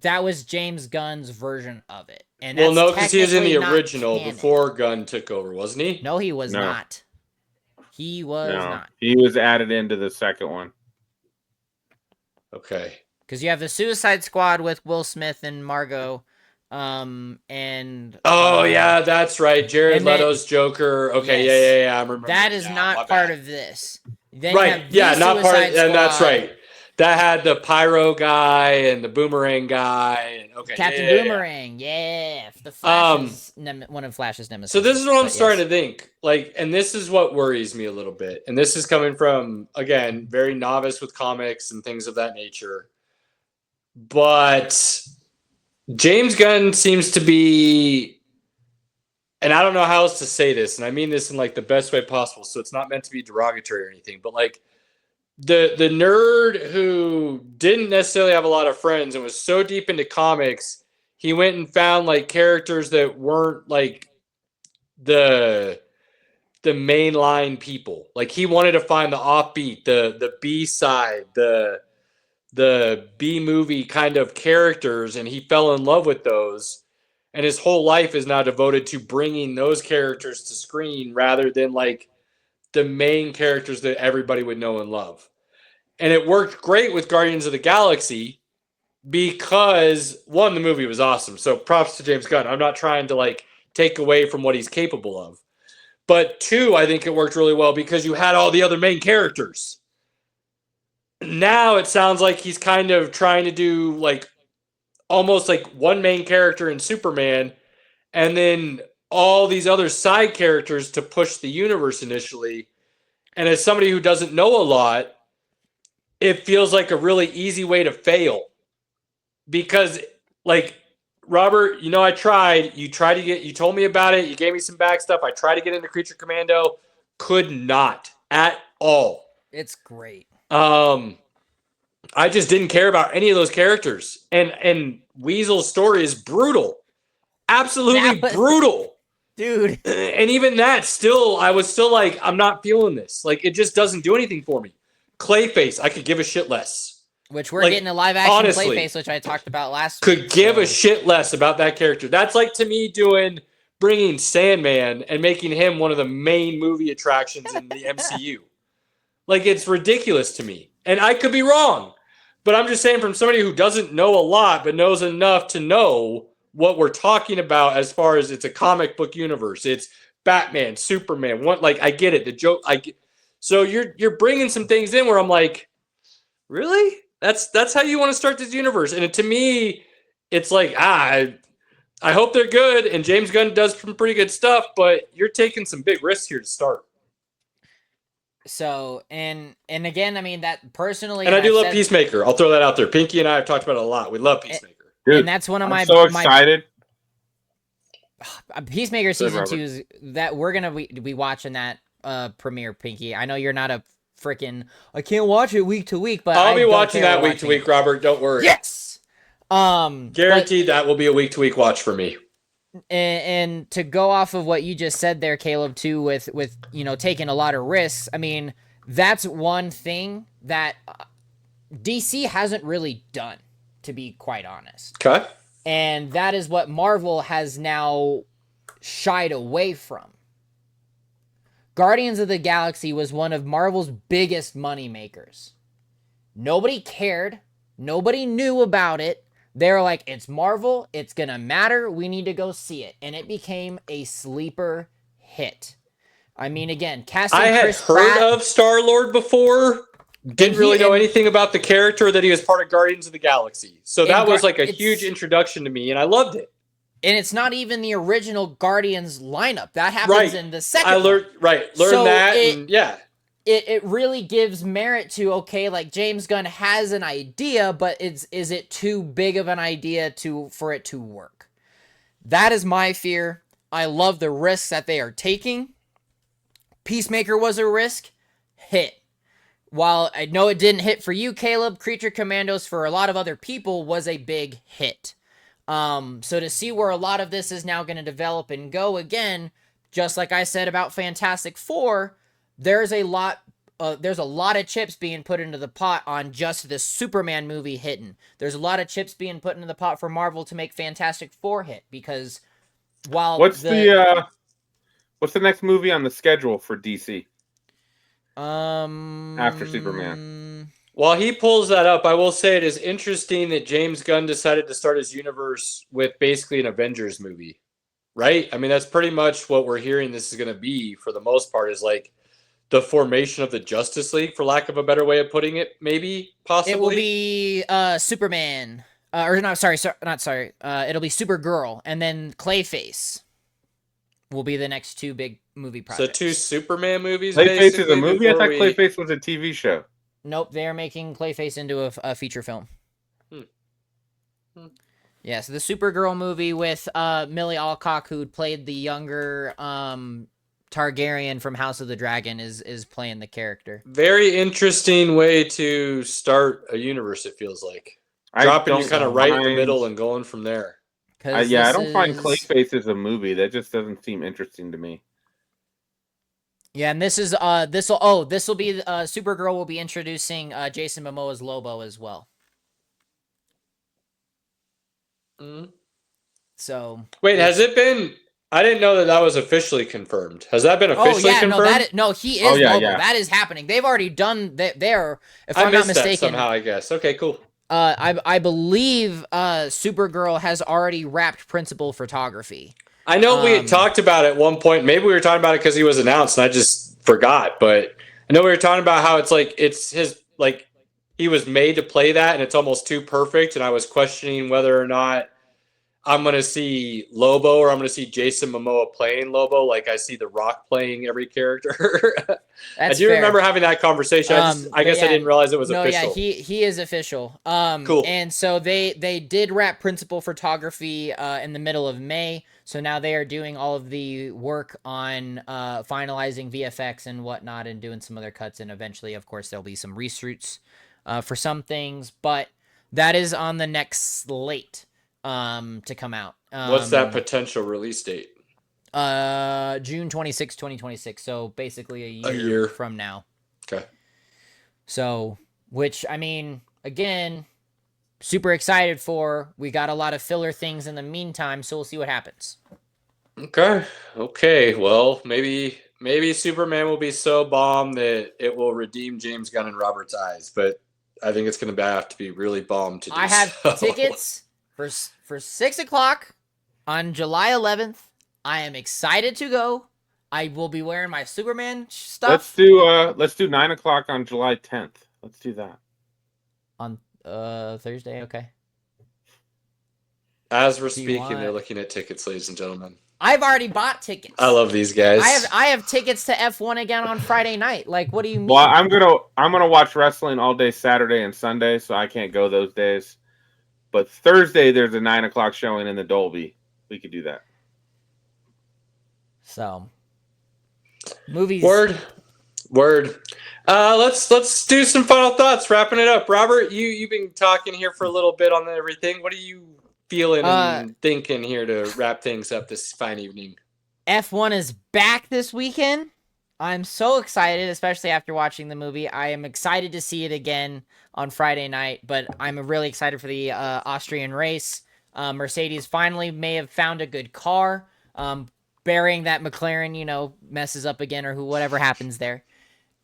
That was James Gunn's version of it. And Well, that's no, because he was in the technically not original canon. before Gunn took over, wasn't he? No, he was No. not. He was No. not. He was added into the second one. Okay. Because you have the Suicide Squad with Will Smith and Margot, and Oh yeah, that's right. Jared and then- Leto's Joker. Okay, Yes. yeah. I remember that is now. not My part bad. of this. Then you Right. have Yeah, the not part of, Suicide and that's Squad, right. That had the pyro guy and the boomerang guy. And okay, Captain yeah. Boomerang, yeah. The Flash's one of Flash's nemesis. So this is what I'm but starting yes. to think. Like, and this is what worries me a little bit. And this is coming from, again, very novice with comics and things of that nature. But James Gunn seems to be, and I don't know how else to say this, and I mean this in like the best way possible, so it's not meant to be derogatory or anything, but like the nerd who didn't necessarily have a lot of friends and was so deep into comics, he went and found like characters that weren't like the the mainline people. Like he wanted to find the offbeat, the B side, the B movie kind of characters, and he fell in love with those. And his whole life is now devoted to bringing those characters to screen rather than like the main characters that everybody would know and love. And it worked great with Guardians of the Galaxy because one, the movie was awesome. So props to James Gunn. I'm not trying to like take away from what he's capable of. But two, I think it worked really well because you had all the other main characters. Now it sounds like he's kind of trying to do like almost like one main character in Superman and then all these other side characters to push the universe initially. And as somebody who doesn't know a lot, it feels like a really easy way to fail. Because like Robert, you know, you told me about it. You gave me some back stuff. I tried to get into Creature Commando. Could not at all. It's great. I just didn't care about any of those characters. And Weasel's story is brutal. Absolutely brutal. Dude. And even that, I was still like, I'm not feeling this. Like, it just doesn't do anything for me. Clayface, I could give a shit less. Which we're getting a live action honestly, Clayface, which I talked about last week. Could give a shit less about that character. That's like to me bringing Sandman and making him one of the main movie attractions in the MCU. Like, it's ridiculous to me. And I could be wrong. But I'm just saying from somebody who doesn't know a lot but knows enough to know what we're talking about as far as it's a comic book universe. It's Batman, Superman. I get it. The joke. So you're bringing some things in where I'm like, really? That's how you want to start this universe? And to me, it's like, I hope they're good. And James Gunn does some pretty good stuff, but you're taking some big risks here to start. So, and again, I mean, that personally... And I do love Peacemaker. I'll throw that out there. Pinky and I have talked about it a lot. We love Peacemaker. Dude, and that's one of I'm so excited. Peacemaker season 2 is that we're going to be watching that premiere, Pinky. I know you're not a freaking... I can't watch it week to week, but I'll be watching that week to week, Robert. Don't worry. Yes! Guaranteed that will be a week to week watch for me. And to go off of what you just said there, Caleb, too, with taking a lot of risks, I mean, that's one thing that DC hasn't really done, to be quite honest. Okay. And that is what Marvel has now shied away from. Guardians of the Galaxy was one of Marvel's biggest money makers. Nobody cared. Nobody knew about it. They were like, it's Marvel, it's going to matter, we need to go see it. And it became a sleeper hit. I mean, again, casting Chris Pratt... I had heard of Star-Lord before, didn't really know anything about the character that he was part of Guardians of the Galaxy. So that was like a huge introduction to me, and I loved it. And it's not even the original Guardians lineup. That happens in the second one. Learned that, and yeah. It really gives merit to, okay, like James Gunn has an idea, but is it too big of an idea for it to work? That is my fear. I love the risks that they are taking. Peacemaker was a risk. Hit. While I know it didn't hit for you, Caleb, Creature Commandos for a lot of other people was a big hit. So to see where a lot of this is now going to develop and go again, just like I said about Fantastic Four, there's a lot of chips being put into the pot on just the Superman movie hitting. There's a lot of chips being put into the pot for Marvel to make Fantastic Four hit because while what's the next movie on the schedule for DC? After Superman. While he pulls that up, I will say it is interesting that James Gunn decided to start his universe with basically an Avengers movie, right? I mean, that's pretty much what we're hearing this is going to be for the most part is like the formation of the Justice League, for lack of a better way of putting it, maybe, possibly. It will be Superman. It'll be Supergirl, and then Clayface will be the next two big movie projects. So 2 Superman movies, Clayface is a movie? I thought Clayface was a TV show. Nope, they're making Clayface into a feature film. Yeah, so the Supergirl movie with Millie Alcock, who played the younger Targaryen from House of the Dragon, is playing the character. Very interesting way to start a universe, it feels like. Dropping you kind of right in the middle and going from there. I don't find Clayface as a movie. That just doesn't seem interesting to me. Yeah, and this will be Supergirl will be introducing Jason Momoa's Lobo as well. Mm. So Wait, has it been? I didn't know that was officially confirmed. Has that been officially confirmed? He is yeah, Lobo. yeah. That is happening. They've already done that. There, if I I'm not missed that mistaken, somehow. I guess. Okay, cool. I believe Supergirl has already wrapped principal photography. I know we had talked about it at one point. Maybe we were talking about it because he was announced, and I just forgot. But I know we were talking about how it's his he was made to play that, and it's almost too perfect. And I was questioning whether or not I'm going to see Lobo or I'm going to see Jason Momoa playing Lobo, like I see The Rock playing every character. I do remember having that conversation. I guess I didn't realize it was official. Yeah, he is official. Cool. And so they did wrap principal photography in the middle of May. So now they are doing all of the work on finalizing VFX and whatnot and doing some other cuts. And eventually, of course, there'll be some reshoots for some things. But that is on the next slate to come out. What's that potential release date? June 26, 2026. So basically a year from now. Okay. So, which, I mean, again, super excited for. We got a lot of filler things in the meantime, so we'll see what happens. Okay. Well, maybe Superman will be so bomb that it will redeem James Gunn in Robert's eyes, but I think it's going to have to be really bomb to do. I have tickets for 6:00 on July 11th. I am excited to go. I will be wearing my Superman stuff. Let's do 9:00 on July 10th. Let's do that. On Thursday, okay. As we're speaking, they're looking at tickets, ladies and gentlemen. I've already bought tickets. I love these guys. I have tickets to F1 again on Friday night. Like, what do you mean? Well, I'm gonna watch wrestling all day Saturday and Sunday, so I can't go those days. But Thursday there's a 9:00 showing in the Dolby. We could do that. So, movies. Word. Let's do some final thoughts. Wrapping it up, Robert. You've been talking here for a little bit on everything. What are you feeling and thinking here to wrap things up this fine evening? F1 is back this weekend. I'm so excited, especially after watching the movie. I am excited to see it again on Friday night, but I'm really excited for the Austrian race. Mercedes finally may have found a good car, bearing that McLaren, messes up again or whatever happens there.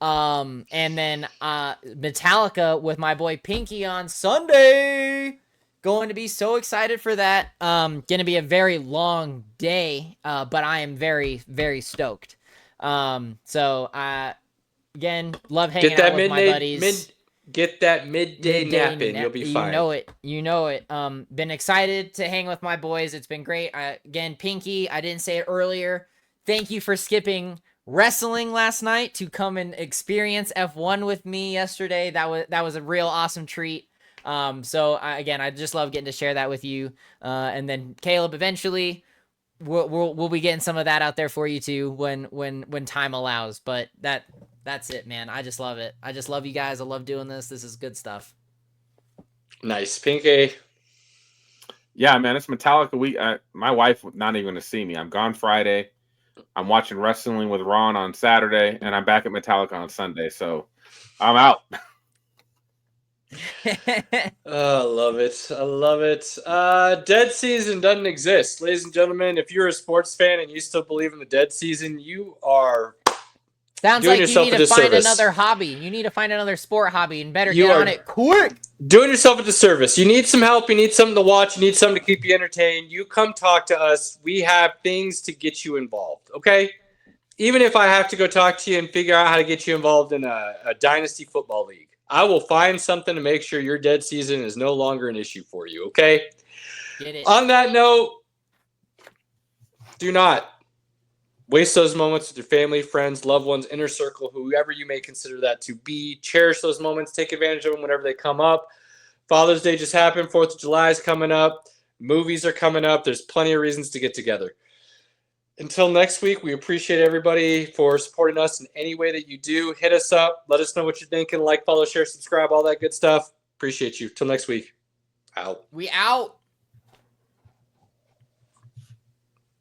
And then Metallica with my boy Pinky on Sunday. Going to be so excited for that. Going to be a very long day, but I am very, very stoked. So again, love hanging out with my buddies. Get that midday nap in. You'll be fine. You know it. Been excited to hang with my boys. It's been great. Again, Pinky, I didn't say it earlier. Thank you for skipping wrestling last night to come and experience F1 with me yesterday. That was a real awesome treat. So I just love getting to share that with you. And then Caleb, eventually we'll be getting some of that out there for you too when time allows. But that's it, man. I just love it. I just love you guys. I love doing this. This is good stuff. Nice, Pinky. Yeah, man, it's Metallica week. My wife not even going to see me. I'm gone Friday. I'm watching wrestling with Ron on Saturday, and I'm back at Metallica on Sunday. So I'm out. Oh, I love it. Dead season doesn't exist, ladies and gentlemen. If you're a sports fan and you still believe in the dead season, you are sounds doing like yourself you need a to find disservice. another hobby. You need to find another sport hobby and better get on it quick. Doing yourself a disservice. You need some help. You need something to watch. You need something to keep you entertained. You come talk to us. We have things to get you involved. Okay. Even if I have to go talk to you and figure out how to get you involved in a dynasty football league, I will find something to make sure your dead season is no longer an issue for you, okay? Get it. On that note, do not waste those moments with your family, friends, loved ones, inner circle, whoever you may consider that to be. Cherish those moments. Take advantage of them whenever they come up. Father's Day just happened. 4th of July is coming up. Movies are coming up. There's plenty of reasons to get together. Until next week, we appreciate everybody for supporting us in any way that you do. Hit us up. Let us know what you're thinking. Like, follow, share, subscribe, all that good stuff. Appreciate you. Till next week. Out. We out.